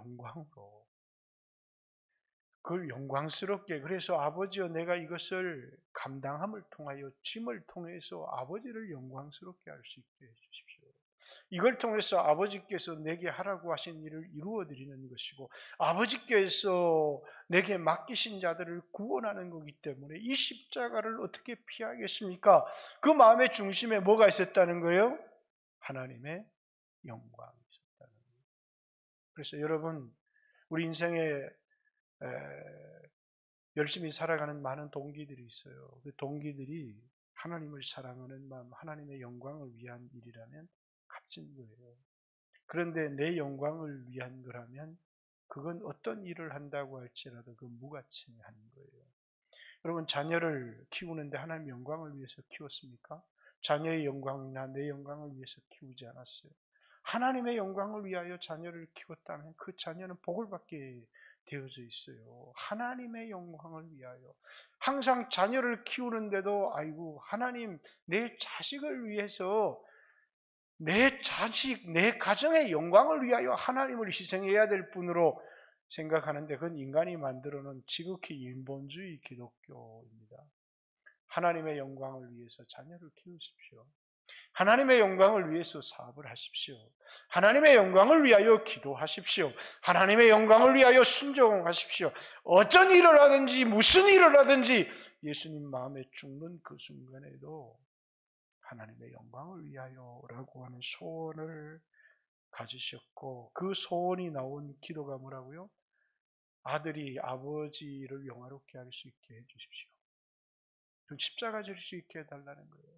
영광스럽게 그래서 아버지여 내가 이것을 감당함을 통하여 짐을 통해서 아버지를 영광스럽게 할 수 있게 해주십시오. 이걸 통해서 아버지께서 내게 하라고 하신 일을 이루어 드리는 것이고 아버지께서 내게 맡기신 자들을 구원하는 거기 때문에 이 십자가를 어떻게 피하겠습니까? 그 마음의 중심에 뭐가 있었다는 거예요? 하나님의 영광이 있었다는 거예요. 그래서 여러분 우리 인생에 열심히 살아가는 많은 동기들이 있어요. 그 동기들이 하나님을 사랑하는 마음, 하나님의 영광을 위한 일이라면 값진 거예요. 그런데 내 영광을 위한 거라면 그건 어떤 일을 한다고 할지라도 그 무가치한 거예요. 여러분 자녀를 키우는데 하나님의 영광을 위해서 키웠습니까? 자녀의 영광이나 내 영광을 위해서 키우지 않았어요. 하나님의 영광을 위하여 자녀를 키웠다면 그 자녀는 복을 받게 되어져 있어요. 하나님의 영광을 위하여. 항상 자녀를 키우는데도 아이고 하나님 내 자식을 위해서 내 자식, 내 가정의 영광을 위하여 하나님을 희생해야 될 뿐으로 생각하는데 그건 인간이 만들어 놓은 지극히 인본주의 기독교입니다. 하나님의 영광을 위해서 자녀를 키우십시오. 하나님의 영광을 위해서 사업을 하십시오. 하나님의 영광을 위하여 기도하십시오. 하나님의 영광을 위하여 순종하십시오. 어떤 일을 하든지 무슨 일을 하든지 예수님 마음에 죽는 그 순간에도 하나님의 영광을 위하여라고 하는 소원을 가지셨고, 그 소원이 나온 기도가 뭐라고요? 아들이 아버지를 영화롭게 할 수 있게 해주십시오. 십자가 질 수 있게 해달라는 거예요.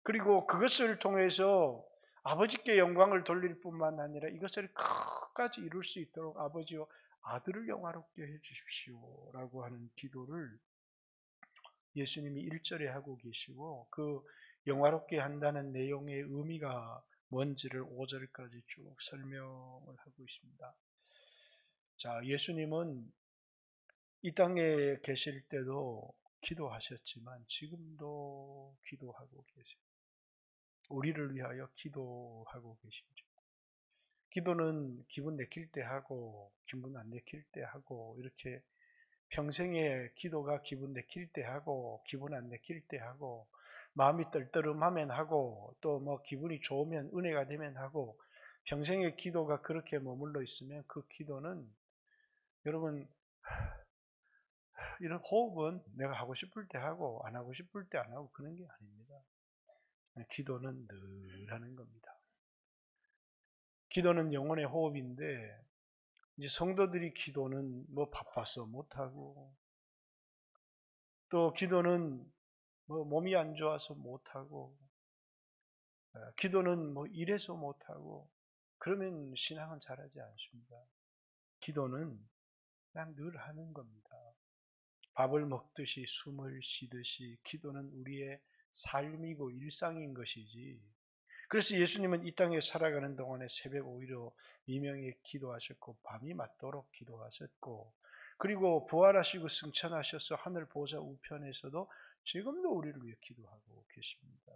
그리고 그것을 통해서 아버지께 영광을 돌릴 뿐만 아니라 이것을 끝까지 이룰 수 있도록 아버지와 아들을 영화롭게 해주십시오 라고 하는 기도를 예수님이 1절에 하고 계시고, 그 영화롭게 한다는 내용의 의미가 뭔지를 5절까지 쭉 설명을 하고 있습니다. 자, 예수님은 이 땅에 계실 때도 기도하셨지만 지금도 기도하고 계세요. 우리를 위하여 기도하고 계시죠. 기도는 기분 내킬 때 하고 기분 안 내킬 때 하고, 이렇게 평생에 기도가 기분 내킬 때 하고 기분 안 내킬 때 하고, 마음이 떨떠름하면 하고, 또 뭐 기분이 좋으면 은혜가 되면 하고, 평생에 기도가 그렇게 머물러 있으면 그 기도는, 여러분, 이런 호흡은 내가 하고 싶을 때 하고 안 하고 싶을 때 안 하고 그런 게 아닙니다. 기도는 늘 하는 겁니다. 기도는 영혼의 호흡인데, 이제 성도들이 기도는 뭐 바빠서 못하고, 또 기도는 뭐 몸이 안 좋아서 못하고, 기도는 뭐 이래서 못하고, 그러면 신앙은 잘하지 않습니다. 기도는 그냥 늘 하는 겁니다. 밥을 먹듯이 숨을 쉬듯이 기도는 우리의 삶이고 일상인 것이지. 그래서 예수님은 이 땅에 살아가는 동안에 새벽 오히려 이명에 기도하셨고 밤이 맞도록 기도하셨고, 그리고 부활하시고 승천하셔서 하늘 보좌 우편에서도 지금도 우리를 위해 기도하고 계십니다.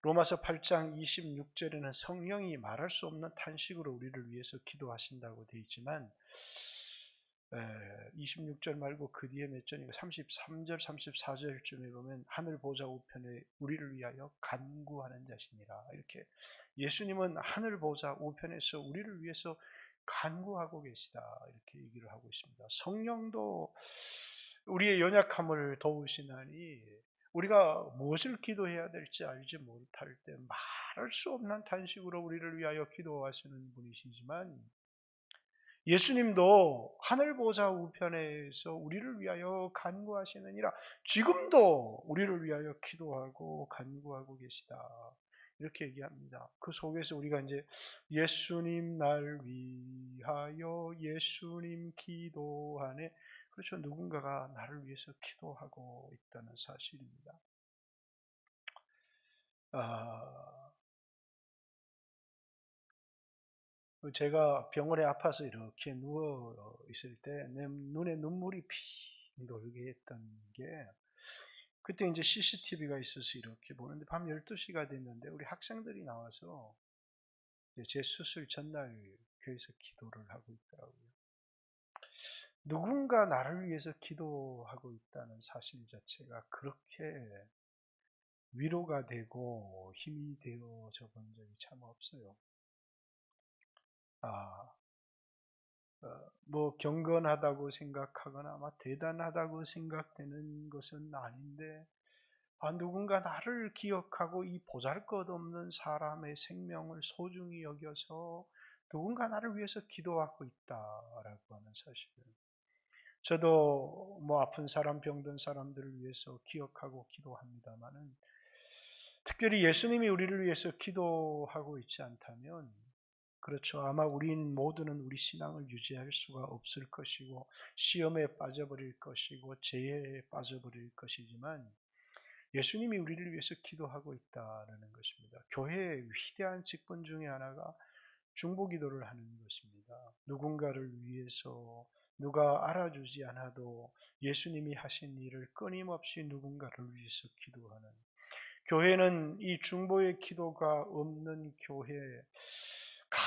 로마서 8장 26절에는 성령이 말할 수 없는 탄식으로 우리를 위해서 기도하신다고 되어 있지만, 26절 말고 그 뒤에 몇 절인가 33절 34절쯤에 보면 하늘 보좌 우편에 우리를 위하여 간구하는 자시니라, 이렇게 예수님은 하늘 보좌 우편에서 우리를 위해서 간구하고 계시다, 이렇게 얘기를 하고 있습니다. 성령도 우리의 연약함을 도우시나니 우리가 무엇을 기도해야 될지 알지 못할 때 말할 수 없는 탄식으로 우리를 위하여 기도하시는 분이시지만, 예수님도 하늘 보좌 우편에서 우리를 위하여 간구하시느니라, 지금도 우리를 위하여 기도하고 간구하고 계시다, 이렇게 얘기합니다. 그 속에서 우리가 이제 예수님 날 위하여 예수님 기도하네, 그렇죠. 누군가가 나를 위해서 기도하고 있다는 사실입니다. 제가 병원에 아파서 이렇게 누워 있을 때 내 눈에 눈물이 핑 돌게 했던 게, 그때 이제 CCTV가 있어서 이렇게 보는데 밤 12시가 됐는데 우리 학생들이 나와서 제 수술 전날 교회에서 기도를 하고 있더라고요. 누군가 나를 위해서 기도하고 있다는 사실 자체가 그렇게 위로가 되고 힘이 되어져 본 적이 참 없어요. 뭐 경건하다고 생각하거나 아마 대단하다고 생각되는 것은 아닌데, 누군가 나를 기억하고 이 보잘것없는 사람의 생명을 소중히 여겨서 누군가 나를 위해서 기도하고 있다라고 하는 사실을, 저도 뭐 아픈 사람, 병든 사람들을 위해서 기억하고 기도합니다만은, 특별히 예수님이 우리를 위해서 기도하고 있지 않다면, 그렇죠, 아마 우리는 모두는 우리 신앙을 유지할 수가 없을 것이고 시험에 빠져버릴 것이고 재해에 빠져버릴 것이지만, 예수님이 우리를 위해서 기도하고 있다는 것입니다. 교회의 위대한 직분 중에 하나가 중보기도를 하는 것입니다. 누군가를 위해서, 누가 알아주지 않아도 예수님이 하신 일을 끊임없이 누군가를 위해서 기도하는, 교회는 이 중보의 기도가 없는 교회,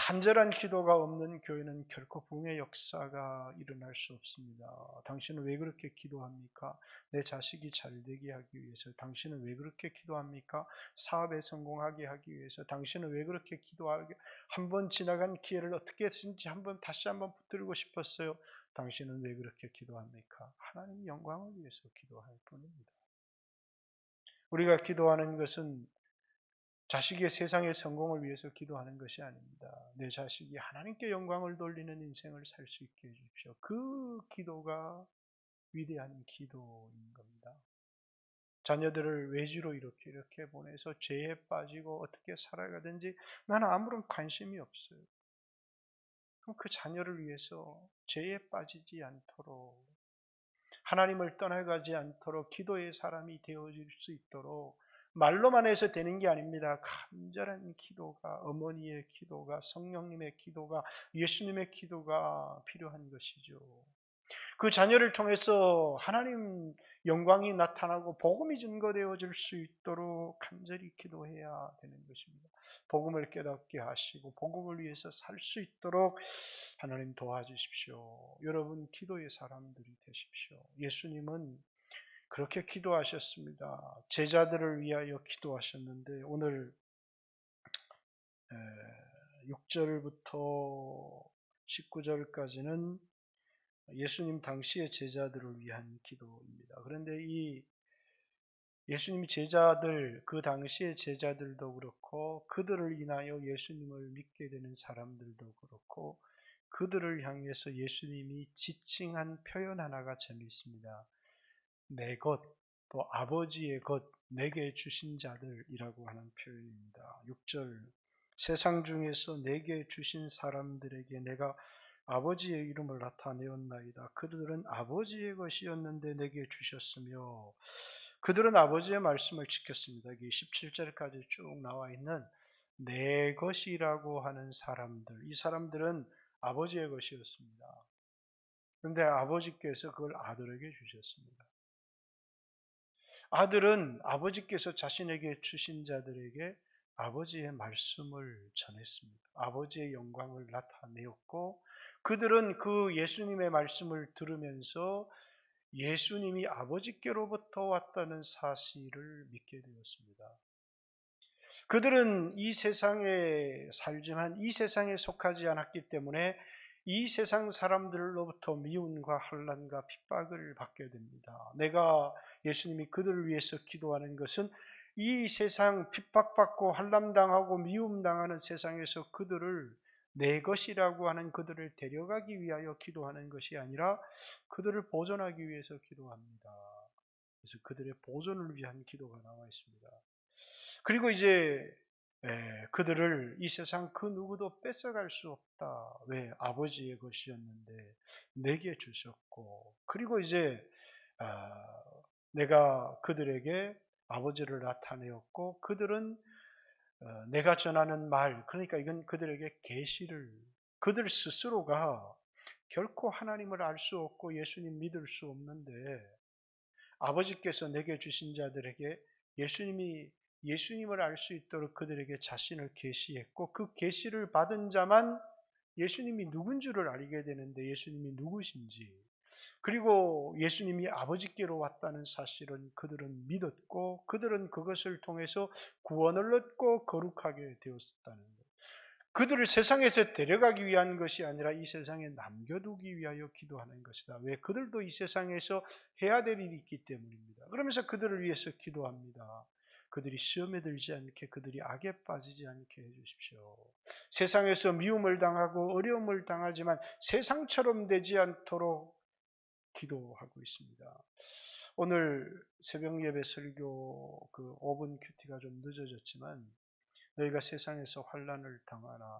간절한 기도가 없는 교회는 결코 부흥의 역사가 일어날 수 없습니다. 당신은 왜 그렇게 기도합니까? 내 자식이 잘 되게 하기 위해서. 당신은 왜 그렇게 기도합니까? 사업에 성공하게 하기 위해서. 당신은 왜 그렇게 기도하게, 한번 지나간 기회를 어떻게 했는지 다시 한번 붙들고 싶었어요. 당신은 왜 그렇게 기도합니까? 하나님 영광을 위해서 기도할 뿐입니다. 우리가 기도하는 것은 자식의 세상의 성공을 위해서 기도하는 것이 아닙니다. 내 자식이 하나님께 영광을 돌리는 인생을 살 수 있게 해주십시오. 그 기도가 위대한 기도인 겁니다. 자녀들을 외주로 이렇게 보내서 죄에 빠지고 어떻게 살아가든지 나는 아무런 관심이 없어요. 그럼 그 자녀를 위해서 죄에 빠지지 않도록, 하나님을 떠나가지 않도록 기도의 사람이 되어질 수 있도록, 말로만 해서 되는 게 아닙니다. 간절한 기도가, 어머니의 기도가, 성령님의 기도가, 예수님의 기도가 필요한 것이죠. 그 자녀를 통해서 하나님 영광이 나타나고 복음이 증거되어질 수 있도록 간절히 기도해야 되는 것입니다. 복음을 깨닫게 하시고 복음을 위해서 살 수 있도록 하나님 도와주십시오. 여러분 기도의 사람들이 되십시오. 예수님은 그렇게 기도하셨습니다. 제자들을 위하여 기도하셨는데 오늘 6절부터 19절까지는 예수님 당시의 제자들을 위한 기도입니다. 그런데 이 예수님 제자들, 그 당시의 제자들도 그렇고 그들을 인하여 예수님을 믿게 되는 사람들도 그렇고 그들을 향해서 예수님이 지칭한 표현 하나가 재미있습니다. 내 것, 또 아버지의 것, 내게 주신 자들이라고 하는 표현입니다. 6절, 세상 중에서 내게 주신 사람들에게 내가 아버지의 이름을 나타내었나이다. 그들은 아버지의 것이었는데 내게 주셨으며 그들은 아버지의 말씀을 지켰습니다. 이게 17절까지 쭉 나와 있는 내 것이라고 하는 사람들, 이 사람들은 아버지의 것이었습니다. 그런데 아버지께서 그걸 아들에게 주셨습니다. 아들은 아버지께서 자신에게 주신 자들에게 아버지의 말씀을 전했습니다. 아버지의 영광을 나타내었고 그들은 그 예수님의 말씀을 들으면서 예수님이 아버지께로부터 왔다는 사실을 믿게 되었습니다. 그들은 이 세상에 살지만 이 세상에 속하지 않았기 때문에 이 세상 사람들로부터 미움과 환난과 핍박을 받게 됩니다. 내가 예수님이 그들을 위해서 기도하는 것은 이 세상 핍박받고 환난당하고 미움당하는 세상에서 그들을 내 것이라고 하는 그들을 데려가기 위하여 기도하는 것이 아니라 그들을 보존하기 위해서 기도합니다. 그래서 그들의 보존을 위한 기도가 나와 있습니다. 그리고 이제 그들을 이 세상 그 누구도 뺏어갈 수 없다. 왜? 아버지의 것이었는데 내게 주셨고 그리고 이제 내가 그들에게 아버지를 나타내었고 그들은 내가 전하는 말, 그러니까 이건 그들에게 계시를, 그들 스스로가 결코 하나님을 알 수 없고 예수님 믿을 수 없는데 아버지께서 내게 주신 자들에게 예수님을 알 수 있도록 그들에게 자신을 계시했고 그 계시를 받은 자만 예수님이 누군 줄을 알게 되는데 예수님이 누구신지 그리고 예수님이 아버지께로 왔다는 사실은 그들은 믿었고 그들은 그것을 통해서 구원을 얻고 거룩하게 되었다는 것. 그들을 세상에서 데려가기 위한 것이 아니라 이 세상에 남겨두기 위하여 기도하는 것이다. 왜? 그들도 이 세상에서 해야 될 일이 있기 때문입니다. 그러면서 그들을 위해서 기도합니다. 그들이 시험에 들지 않게, 그들이 악에 빠지지 않게 해주십시오. 세상에서 미움을 당하고 어려움을 당하지만 세상처럼 되지 않도록 기도하고 있습니다. 오늘 새벽 예배 설교 그 5분 큐티가 좀 늦어졌지만 너희가 세상에서 환난을 당하나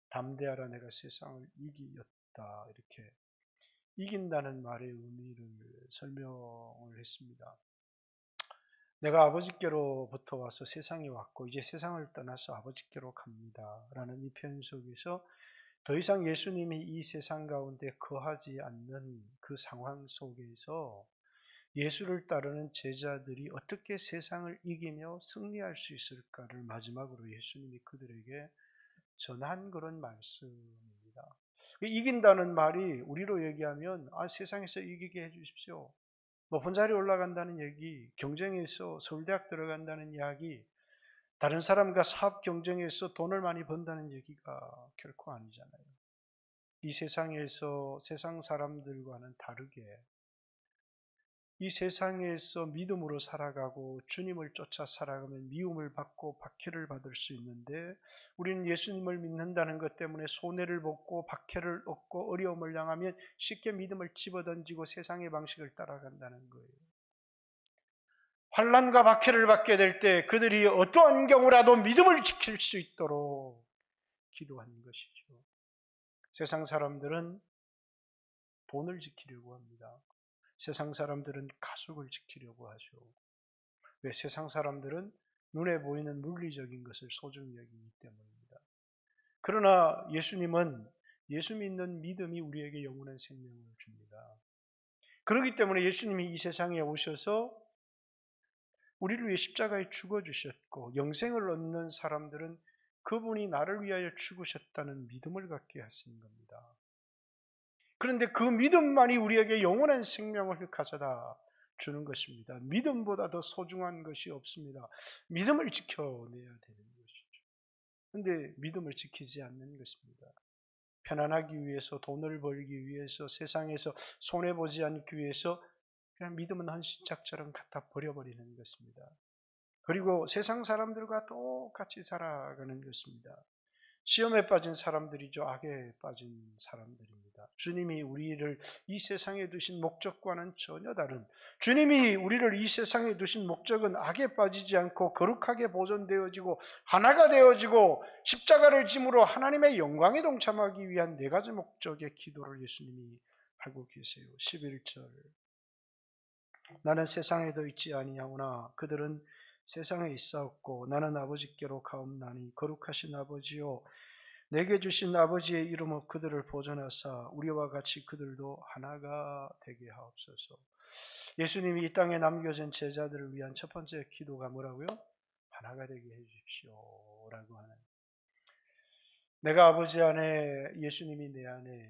담대하라 내가 세상을 이기었다 이렇게 이긴다는 말의 의미를 설명을 했습니다. 내가 아버지께로부터 와서 세상에 왔고 이제 세상을 떠나서 아버지께로 갑니다 라는 이 표현 속에서 더 이상 예수님이 이 세상 가운데 거하지 않는 그 상황 속에서 예수를 따르는 제자들이 어떻게 세상을 이기며 승리할 수 있을까를 마지막으로 예수님이 그들에게 전한 그런 말씀입니다. 이긴다는 말이 우리로 얘기하면 세상에서 이기게 해주십시오. 높은 자리에 올라간다는 얘기, 경쟁에서 서울대학 들어간다는 이야기, 다른 사람과 사업 경쟁에서 돈을 많이 번다는 얘기가 결코 아니잖아요. 이 세상에서 세상 사람들과는 다르게 이 세상에서 믿음으로 살아가고 주님을 쫓아 살아가면 미움을 받고 박해를 받을 수 있는데, 우리는 예수님을 믿는다는 것 때문에 손해를 보고 박해를 얻고 어려움을 당하면 쉽게 믿음을 집어던지고 세상의 방식을 따라간다는 거예요. 환난과 박해를 받게 될 때 그들이 어떠한 경우라도 믿음을 지킬 수 있도록 기도하는 것이죠. 세상 사람들은 돈을 지키려고 합니다. 세상 사람들은 가족을 지키려고 하죠. 왜? 세상 사람들은 눈에 보이는 물리적인 것을 소중히 여기기 때문입니다. 그러나 예수님은 예수 믿는 믿음이 우리에게 영원한 생명을 줍니다. 그렇기 때문에 예수님이 이 세상에 오셔서 우리를 위해 십자가에 죽어주셨고, 영생을 얻는 사람들은 그분이 나를 위하여 죽으셨다는 믿음을 갖게 하신 겁니다. 그런데 그 믿음만이 우리에게 영원한 생명을 가져다 주는 것입니다. 믿음보다 더 소중한 것이 없습니다. 믿음을 지켜내야 되는 것이죠. 그런데 믿음을 지키지 않는 것입니다. 편안하기 위해서, 돈을 벌기 위해서, 세상에서 손해보지 않기 위해서 그냥 믿음은 헌신짝처럼 갖다 버려버리는 것입니다. 그리고 세상 사람들과 똑같이 살아가는 것입니다. 시험에 빠진 사람들이죠. 악에 빠진 사람들입니다. 주님이 우리를 이 세상에 두신 목적과는 전혀 다른, 주님이 우리를 이 세상에 두신 목적은 악에 빠지지 않고 거룩하게 보존되어지고 하나가 되어지고 십자가를 짐으로 하나님의 영광에 동참하기 위한 네 가지 목적의 기도를 예수님이 하고 계세요. 11절, 나는 세상에도 있지 아니하오나 그들은 세상에 있사옵고 나는 아버지께로 가옵나니 거룩하신 아버지요, 내게 주신 아버지의 이름으로 그들을 보존하사 우리와 같이 그들도 하나가 되게 하옵소서. 예수님이 이 땅에 남겨진 제자들을 위한 첫 번째 기도가 뭐라고요? 하나가 되게 해주십시오 라고 하는, 내가 아버지 안에, 예수님이 내 안에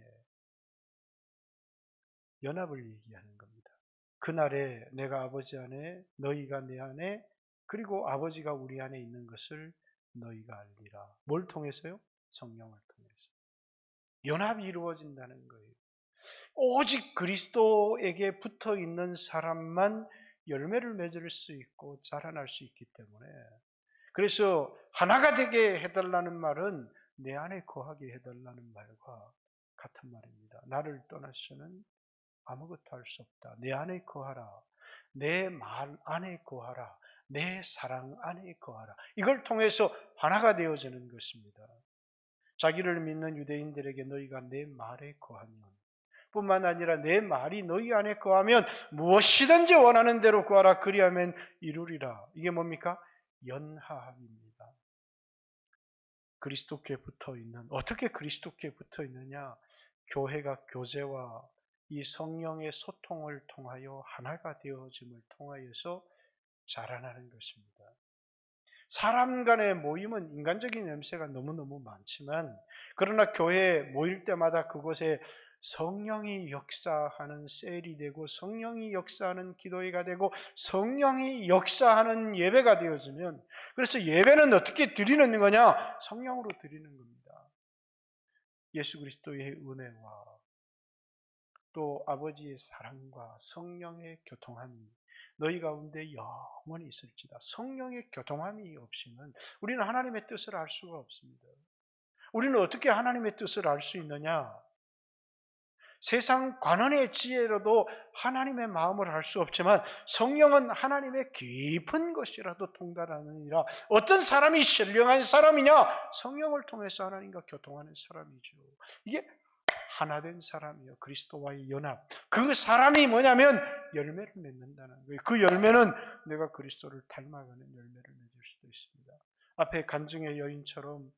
연합을 얘기하는 겁니다. 그날에 내가 아버지 안에, 너희가 내 안에, 그리고 아버지가 우리 안에 있는 것을 너희가 알리라. 뭘 통해서요? 성령을 통해서. 연합이 이루어진다는 거예요. 오직 그리스도에게 붙어 있는 사람만 열매를 맺을 수 있고 자라날 수 있기 때문에, 그래서 하나가 되게 해달라는 말은 내 안에 거하게 해달라는 말과 같은 말입니다. 나를 떠나서는 아무것도 할 수 없다. 내 안에 거하라. 내 말 안에 거하라. 내 사랑 안에 거하라. 이걸 통해서 하나가 되어지는 것입니다. 자기를 믿는 유대인들에게 너희가 내 말에 거하면, 뿐만 아니라 내 말이 너희 안에 거하면 무엇이든지 원하는 대로 구하라. 그리하면 이루리라. 이게 뭡니까? 연합입니다. 그리스도께 붙어 있는, 어떻게 그리스도께 붙어 있느냐? 교회가 교제와 이 성령의 소통을 통하여 하나가 되어짐을 통하여서 자라나는 것입니다. 사람 간의 모임은 인간적인 냄새가 너무너무 많지만, 그러나 교회에 모일 때마다 그곳에 성령이 역사하는 셀이 되고 성령이 역사하는 기도회가 되고 성령이 역사하는 예배가 되어지면, 그래서 예배는 어떻게 드리는 거냐? 성령으로 드리는 겁니다. 예수 그리스도의 은혜와 또 아버지의 사랑과 성령의 교통함이 너희 가운데 영원히 있을지다. 성령의 교통함이 없이는 우리는 하나님의 뜻을 알 수가 없습니다. 우리는 어떻게 하나님의 뜻을 알 수 있느냐? 세상 관원의 지혜로도 하나님의 마음을 알 수 없지만 성령은 하나님의 깊은 것이라도 통달하느니라. 어떤 사람이 신령한 사람이냐? 성령을 통해서 하나님과 교통하는 사람이죠. 이게 하나된 사람이요, 그리스도와의 연합. 그 사람이 뭐냐면 열매를 맺는다는 거예요. 그 열매는 내가 그리스도를 닮아가는 열매를 맺을 수도 있습니다. 앞에 간증의 여인처럼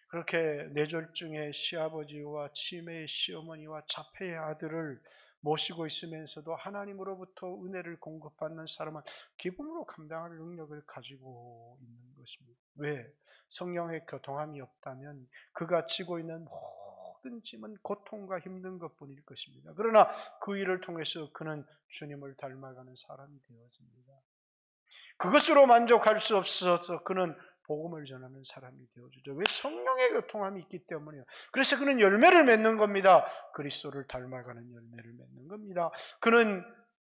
그렇게 뇌졸중의 시아버지와 치매의 시어머니와 자폐의 아들을 모시고 있으면서도 하나님으로부터 은혜를 공급받는 사람은 기쁨으로 감당할 능력을 가지고 있는 것입니다. 왜? 성령의 교통함이 없다면 그가 지고 있는 모든 짐은 고통과 힘든 것뿐일 것입니다. 그러나 그 일을 통해서 그는 주님을 닮아가는 사람이 되어집니다. 그것으로 만족할 수 없어서 그는 복음을 전하는 사람이 되어주죠. 왜? 성령의 교통함이 있기 때문이에요. 그래서 그는 열매를 맺는 겁니다. 그리스도를 닮아가는 열매를 맺는 겁니다. 그는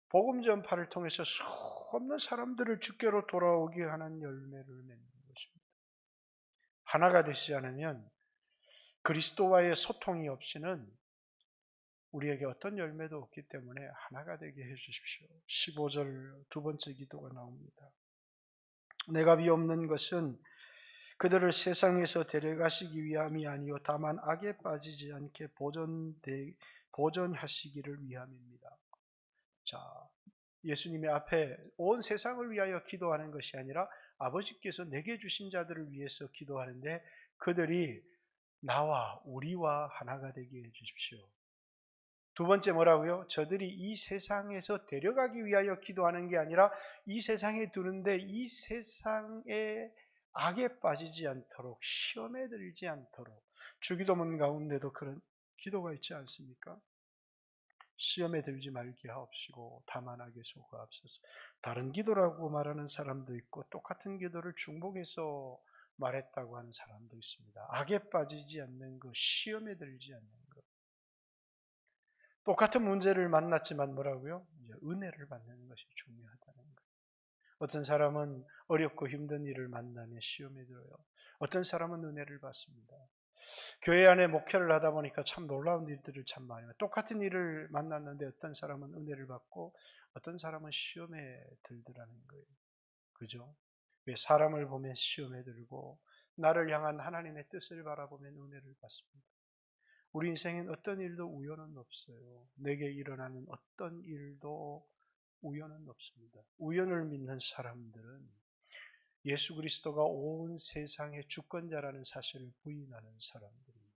복음 전파를 통해서 수없는 사람들을 주께로 돌아오게 하는 열매를 맺는 것입니다. 하나가 되지 않으면 그리스도와의 소통이 없이는 우리에게 어떤 열매도 없기 때문에 하나가 되게 해주십시오. 15절 두 번째 기도가 나옵니다. 내가 비옵는 것은 그들을 세상에서 데려가시기 위함이 아니요 다만 악에 빠지지 않게 보존하시기를 위함입니다. 자, 예수님이 앞에 온 세상을 위하여 기도하는 것이 아니라 아버지께서 내게 주신 자들을 위해서 기도하는데 그들이 나와 우리와 하나가 되게 해주십시오. 두 번째 뭐라고요? 저들이 이 세상에서 데려가기 위하여 기도하는 게 아니라 이 세상에 두는데 이 세상의 악에 빠지지 않도록, 시험에 들지 않도록. 주기도문 가운데도 그런 기도가 있지 않습니까? 시험에 들지 말게 하옵시고 다만 악에 속하옵소서. 다른 기도라고 말하는 사람도 있고 똑같은 기도를 중복해서 말했다고 하는 사람도 있습니다. 악에 빠지지 않는 것, 시험에 들지 않는 것. 똑같은 문제를 만났지만 뭐라고요? 이제 은혜를 받는 것이 중요하다는 거예요. 어떤 사람은 어렵고 힘든 일을 만나며 시험에 들어요. 어떤 사람은 은혜를 받습니다. 교회 안에 목회를 하다 보니까 참 놀라운 일들을 참 많이 해요. 똑같은 일을 만났는데 어떤 사람은 은혜를 받고 어떤 사람은 시험에 들더라는 거예요. 그죠? 왜 사람을 보면 시험에 들고 나를 향한 하나님의 뜻을 바라보면 은혜를 받습니다. 우리 인생엔 어떤 일도 우연은 없어요. 내게 일어나는 어떤 일도 우연은 없습니다. 우연을 믿는 사람들은 예수 그리스도가 온 세상의 주권자라는 사실을 부인하는 사람들입니다.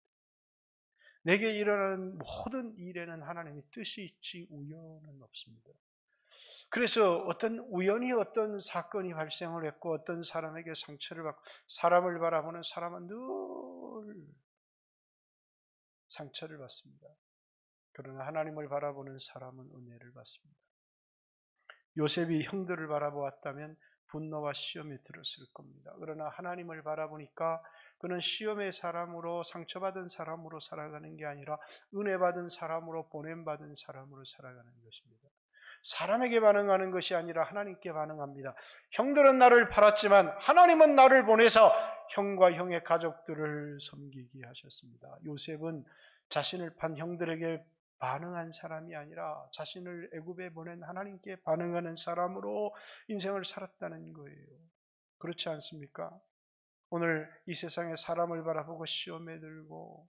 내게 일어나는 모든 일에는 하나님의 뜻이 있지 우연은 없습니다. 그래서 어떤 우연히 어떤 사건이 발생을 했고 어떤 사람에게 상처를 받고 사람을 바라보는 사람은 늘 상처를 받습니다. 그러나 하나님을 바라보는 사람은 은혜를 받습니다. 요셉이 형들을 바라보았다면 분노와 시험에 들었을 겁니다. 그러나 하나님을 바라보니까 그는 시험의 사람으로 상처받은 사람으로 살아가는 게 아니라 은혜받은 사람으로 보냄받은 사람으로 살아가는 것입니다. 사람에게 반응하는 것이 아니라 하나님께 반응합니다. 형들은 나를 팔았지만 하나님은 나를 보내서 형과 형의 가족들을 섬기게 하셨습니다. 요셉은 자신을 판 형들에게 반응한 사람이 아니라 자신을 애굽에 보낸 하나님께 반응하는 사람으로 인생을 살았다는 거예요. 그렇지 않습니까? 오늘 이 세상에 사람을 바라보고 시험에 들고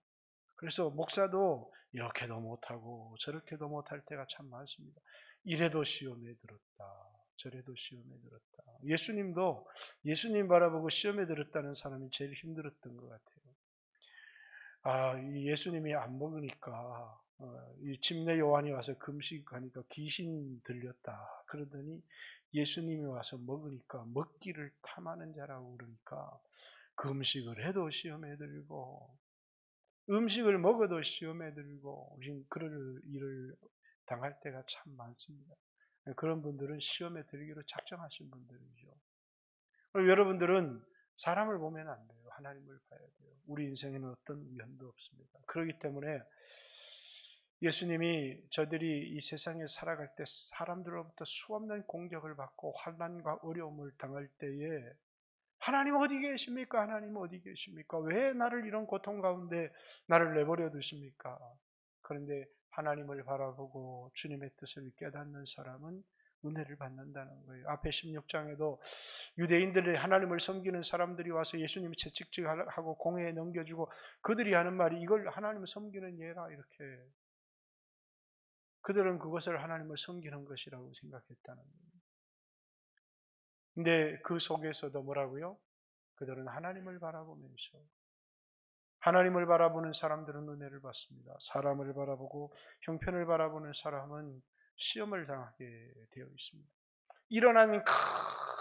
그래서 목사도 이렇게도 못하고 저렇게도 못할 때가 참 많습니다. 이래도 시험에 들었다. 저래도 시험에 들었다. 예수님도 예수님 바라보고 시험에 들었다는 사람이 제일 힘들었던 것 같아요. 이 예수님이 안 먹으니까 이 집내 요한이 와서 금식하니까 귀신 들렸다. 그러더니 예수님이 와서 먹으니까 먹기를 탐하는 자라고 그러니까 금식을 해도 시험에 들고 음식을 먹어도 시험에 들고 그럴 일을 당할 때가 참 많습니다. 그런 분들은 시험에 들기로 작정하신 분들이죠. 여러분들은 사람을 보면 안 돼요. 하나님을 봐야 돼요. 우리 인생에는 어떤 우연도 없습니다. 그렇기 때문에 예수님이 저들이 이 세상에 살아갈 때 사람들로부터 수없는 공격을 받고 환난과 어려움을 당할 때에 하나님 어디 계십니까? 하나님 어디 계십니까? 왜 나를 이런 고통 가운데 나를 내버려 두십니까? 그런데 하나님을 바라보고 주님의 뜻을 깨닫는 사람은 은혜를 받는다는 거예요. 앞에 16장에도 유대인들이 하나님을 섬기는 사람들이 와서 예수님이 채찍질하고 공회에 넘겨주고 그들이 하는 말이 이걸 하나님을 섬기는 예라 이렇게 그들은 그것을 하나님을 섬기는 것이라고 생각했다는 거예요. 근데 그 속에서도 뭐라고요? 그들은 하나님을 바라보면서 하나님을 바라보는 사람들은 은혜를 받습니다. 사람을 바라보고 형편을 바라보는 사람은 시험을 당하게 되어 있습니다. 일어나는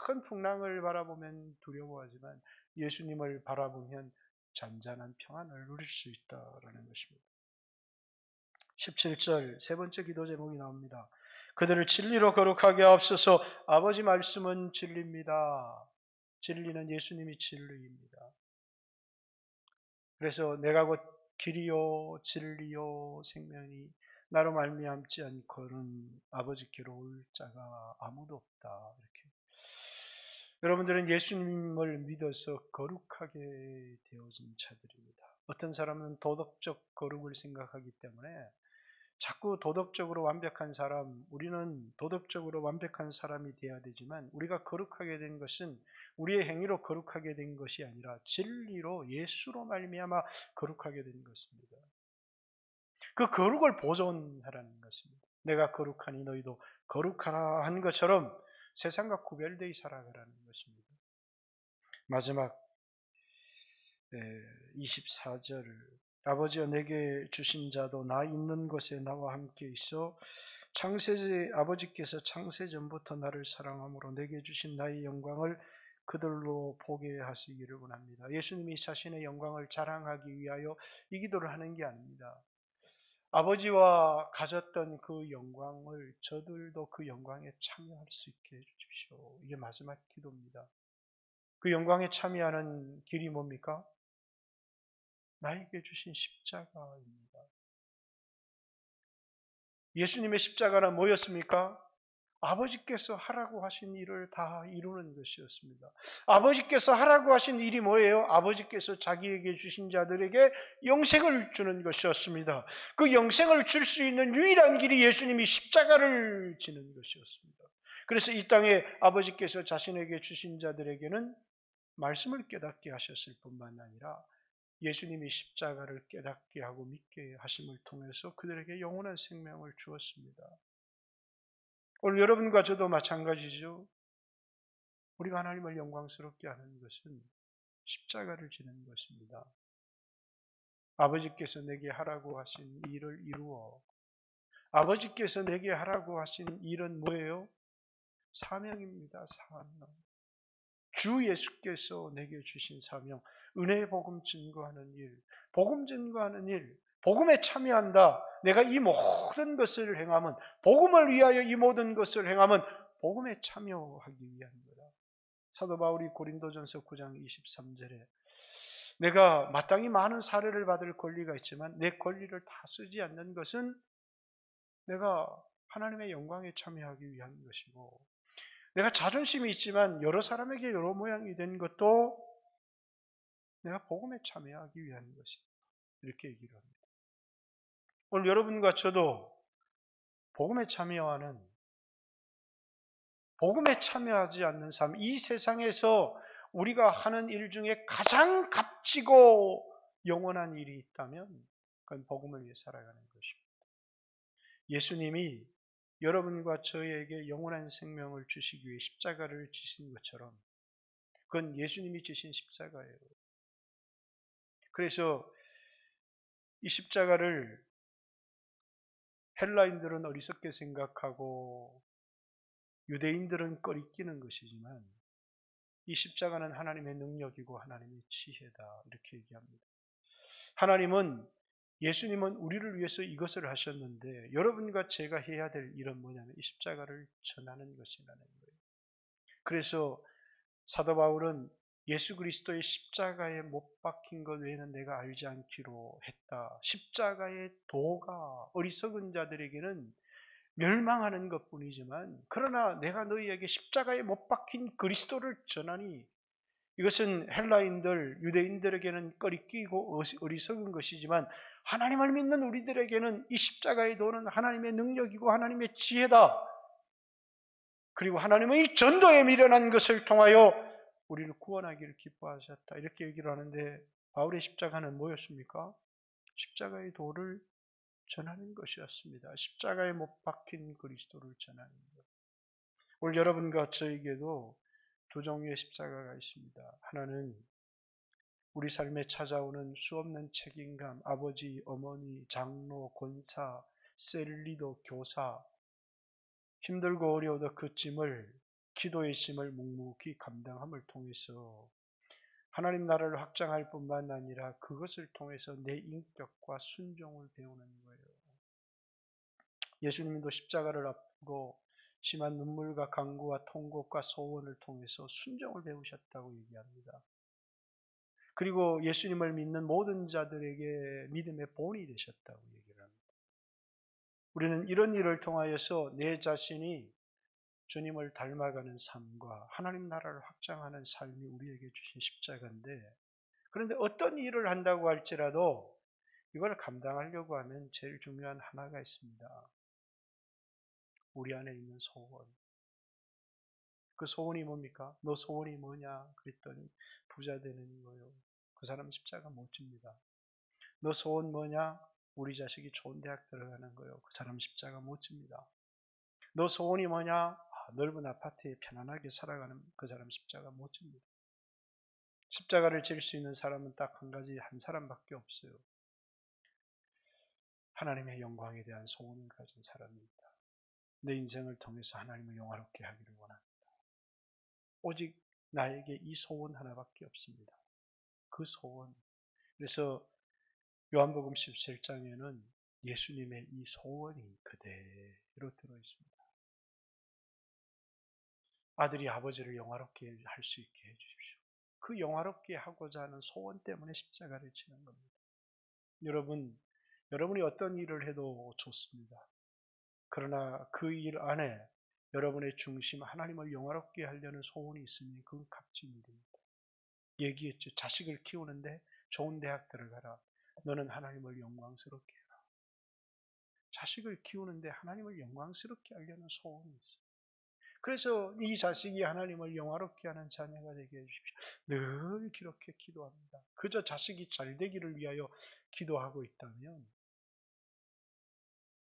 큰 풍랑을 바라보면 두려워하지만 예수님을 바라보면 잔잔한 평안을 누릴 수 있다라는 것입니다. 17절 세 번째 기도 제목이 나옵니다. 그들을 진리로 거룩하게 하옵소서. 아버지 말씀은 진리입니다. 진리는 예수님이 진리입니다. 그래서 내가 곧 길이요 진리요 생명이 나로 말미암지 않고는 아버지께로 올 자가 아무도 없다. 이렇게 여러분들은 예수님을 믿어서 거룩하게 되어진 자들입니다. 어떤 사람은 도덕적 거룩을 생각하기 때문에 자꾸 도덕적으로 완벽한 사람, 우리는 도덕적으로 완벽한 사람이 되어야 되지만 우리가 거룩하게 된 것은 우리의 행위로 거룩하게 된 것이 아니라 진리로 예수로 말미암아 거룩하게 된 것입니다. 그 거룩을 보존하라는 것입니다. 내가 거룩하니 너희도 거룩하라 한 것처럼 세상과 구별되어 살아가라는 것입니다. 마지막 24절 아버지여 내게 주신 자도 나 있는 곳에 나와 함께 있어 아버지께서 창세 전부터 나를 사랑함으로 내게 주신 나의 영광을 그들로 보게 하시기를 원합니다. 예수님이 자신의 영광을 자랑하기 위하여 이 기도를 하는 게 아닙니다. 아버지와 가졌던 그 영광을 저들도 그 영광에 참여할 수 있게 해주십시오. 이게 마지막 기도입니다. 그 영광에 참여하는 길이 뭡니까? 나에게 주신 십자가입니다. 예수님의 십자가는 뭐였습니까? 아버지께서 하라고 하신 일을 다 이루는 것이었습니다. 아버지께서 하라고 하신 일이 뭐예요? 아버지께서 자기에게 주신 자들에게 영생을 주는 것이었습니다. 그 영생을 줄 수 있는 유일한 길이 예수님이 십자가를 지는 것이었습니다. 그래서 이 땅에 아버지께서 자신에게 주신 자들에게는 말씀을 깨닫게 하셨을 뿐만 아니라 예수님이 십자가를 깨닫게 하고 믿게 하심을 통해서 그들에게 영원한 생명을 주었습니다. 오늘 여러분과 저도 마찬가지죠. 우리가 하나님을 영광스럽게 하는 것은 십자가를 지는 것입니다. 아버지께서 내게 하라고 하신 일을 이루어 아버지께서 내게 하라고 하신 일은 뭐예요? 사명입니다. 사명. 주 예수께서 내게 주신 사명, 은혜의 복음 증거하는 일, 복음 증거하는 일, 복음에 참여한다. 내가 이 모든 것을 행하면, 복음을 위하여 이 모든 것을 행하면 복음에 참여하기 위한 거다. 사도 바울이 고린도전서 9장 23절에 내가 마땅히 많은 사례를 받을 권리가 있지만 내 권리를 다 쓰지 않는 것은 내가 하나님의 영광에 참여하기 위한 것이고 내가 자존심이 있지만 여러 사람에게 여러 모양이 된 것도 내가 복음에 참여하기 위한 것이다. 이렇게 얘기를 합니다. 오늘 여러분과 저도 복음에 참여하지 않는 삶, 이 세상에서 우리가 하는 일 중에 가장 값지고 영원한 일이 있다면 그건 복음을 위해 살아가는 것입니다. 예수님이 여러분과 저에게 영원한 생명을 주시기 위해 십자가를 지신 것처럼 그건 예수님이 지신 십자가예요. 그래서 이 십자가를 헬라인들은 어리석게 생각하고 유대인들은 꺼리끼는 것이지만 이 십자가는 하나님의 능력이고 하나님의 지혜다 이렇게 얘기합니다. 하나님은 예수님은 우리를 위해서 이것을 하셨는데 여러분과 제가 해야 될 일은 뭐냐면 이 십자가를 전하는 것이라는 거예요. 그래서 사도 바울은 예수 그리스도의 십자가에 못 박힌 것 외에는 내가 알지 않기로 했다. 십자가의 도가 어리석은 자들에게는 멸망하는 것뿐이지만 그러나 내가 너희에게 십자가에 못 박힌 그리스도를 전하니 이것은 헬라인들, 유대인들에게는 꺼리끼고 어리석은 것이지만 하나님을 믿는 우리들에게는 이 십자가의 도는 하나님의 능력이고 하나님의 지혜다. 그리고 하나님은 이 전도에 미련한 것을 통하여 우리를 구원하기를 기뻐하셨다. 이렇게 얘기를 하는데 바울의 십자가는 뭐였습니까? 십자가의 도를 전하는 것이었습니다. 십자가에 못 박힌 그리스도를 전하는 것. 오늘 여러분과 저에게도 두 종류의 십자가가 있습니다. 하나는 우리 삶에 찾아오는 수없는 책임감, 아버지, 어머니, 장로, 권사, 셀리더, 교사, 힘들고 어려워도 그 짐을 기도의 짐을 묵묵히 감당함을 통해서 하나님 나라를 확장할 뿐만 아니라 그것을 통해서 내 인격과 순종을 배우는 거예요. 예수님도 십자가를 앞두고 심한 눈물과 간구와 통곡과 소원을 통해서 순종을 배우셨다고 얘기합니다. 그리고 예수님을 믿는 모든 자들에게 믿음의 본이 되셨다고 얘기를 합니다. 우리는 이런 일을 통하여서 내 자신이 주님을 닮아가는 삶과 하나님 나라를 확장하는 삶이 우리에게 주신 십자가인데, 그런데 어떤 일을 한다고 할지라도 이걸 감당하려고 하면 제일 중요한 하나가 있습니다. 우리 안에 있는 소원. 그 소원이 뭡니까? 너 소원이 뭐냐? 그랬더니 부자 되는 거예요. 그 사람 십자가 못 집니다. 너 소원 뭐냐? 우리 자식이 좋은 대학 들어가는 거예요. 그 사람 십자가 못 집니다. 너 소원이 뭐냐? 넓은 아파트에 편안하게 살아가는 그 사람 십자가 못 집니다. 십자가를 질 수 있는 사람은 딱 한 사람밖에 없어요. 하나님의 영광에 대한 소원을 가진 사람입니다. 내 인생을 통해서 하나님을 영화롭게 하기를 원합니다. 오직 나에게 이 소원 하나밖에 없습니다. 그 소원. 그래서 요한복음 17장에는 예수님의 이 소원이 그대로 들어있습니다. 아들이 아버지를 영화롭게 할 수 있게 해주십시오. 그 영화롭게 하고자 하는 소원 때문에 십자가를 지는 겁니다. 여러분이 어떤 일을 해도 좋습니다. 그러나 그 일 안에 여러분의 중심 하나님을 영화롭게 하려는 소원이 있으면 그건 값진 일입니다. 얘기했죠. 자식을 키우는데 좋은 대학 들어가라. 너는 하나님을 영광스럽게 해라. 자식을 키우는데 하나님을 영광스럽게 하려는 소원이 있어요. 그래서 이 자식이 하나님을 영화롭게 하는 자녀가 되게 해주십시오. 늘 그렇게 기도합니다. 그저 자식이 잘 되기를 위하여 기도하고 있다면,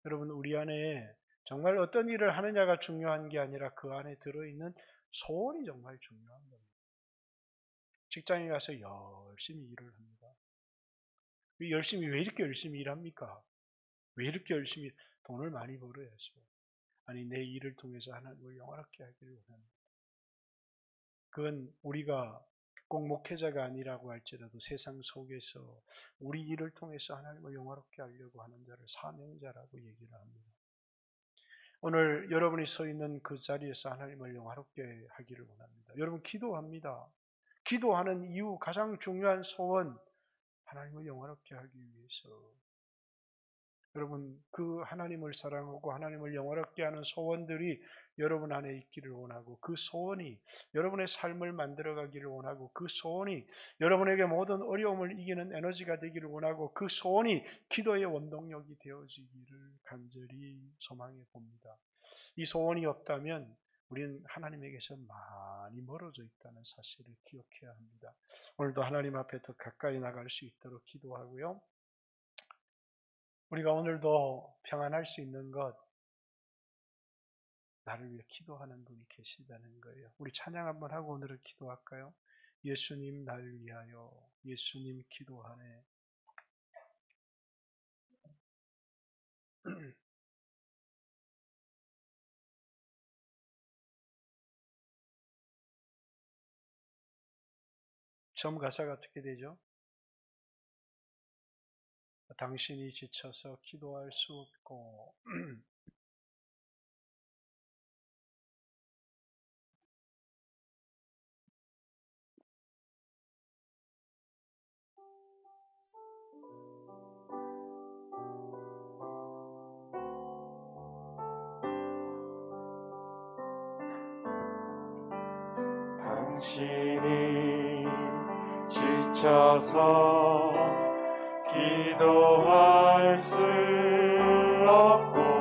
여러분, 우리 안에 정말 어떤 일을 하느냐가 중요한 게 아니라 그 안에 들어있는 소원이 정말 중요한 겁니다. 직장에 가서 열심히 일을 합니다. 왜 이렇게 열심히 일합니까? 왜 이렇게 열심히 돈을 많이 벌어야죠. 아니, 내 일을 통해서 하나님을 영화롭게 하기를 원합니다. 그건 우리가 꼭 목회자가 아니라고 할지라도 세상 속에서 우리 일을 통해서 하나님을 영화롭게 하려고 하는 자를 사명자라고 얘기를 합니다. 오늘 여러분이 서 있는 그 자리에서 하나님을 영화롭게 하기를 원합니다. 여러분 기도합니다. 기도하는 이유 가장 중요한 소원, 하나님을 영화롭게 하기 위해서. 여러분 그 하나님을 사랑하고 하나님을 영화롭게 하는 소원들이 여러분 안에 있기를 원하고, 그 소원이 여러분의 삶을 만들어가기를 원하고, 그 소원이 여러분에게 모든 어려움을 이기는 에너지가 되기를 원하고, 그 소원이 기도의 원동력이 되어지기를 간절히 소망해 봅니다. 이 소원이 없다면 우리는 하나님에게서 많이 멀어져 있다는 사실을 기억해야 합니다. 오늘도 하나님 앞에 더 가까이 나갈 수 있도록 기도하고요. 우리가 오늘도 평안할 수 있는 것, 나를 위해 기도하는 분이 계시다는 거예요. 우리 찬양 한번 하고 오늘은 기도할까요? 예수님 나를 위하여, 예수님 기도하네. 처음 가사가 어떻게 되죠? 당신이 지쳐서 기도할 수 없고 당신이 지쳐서 기도할 수 없고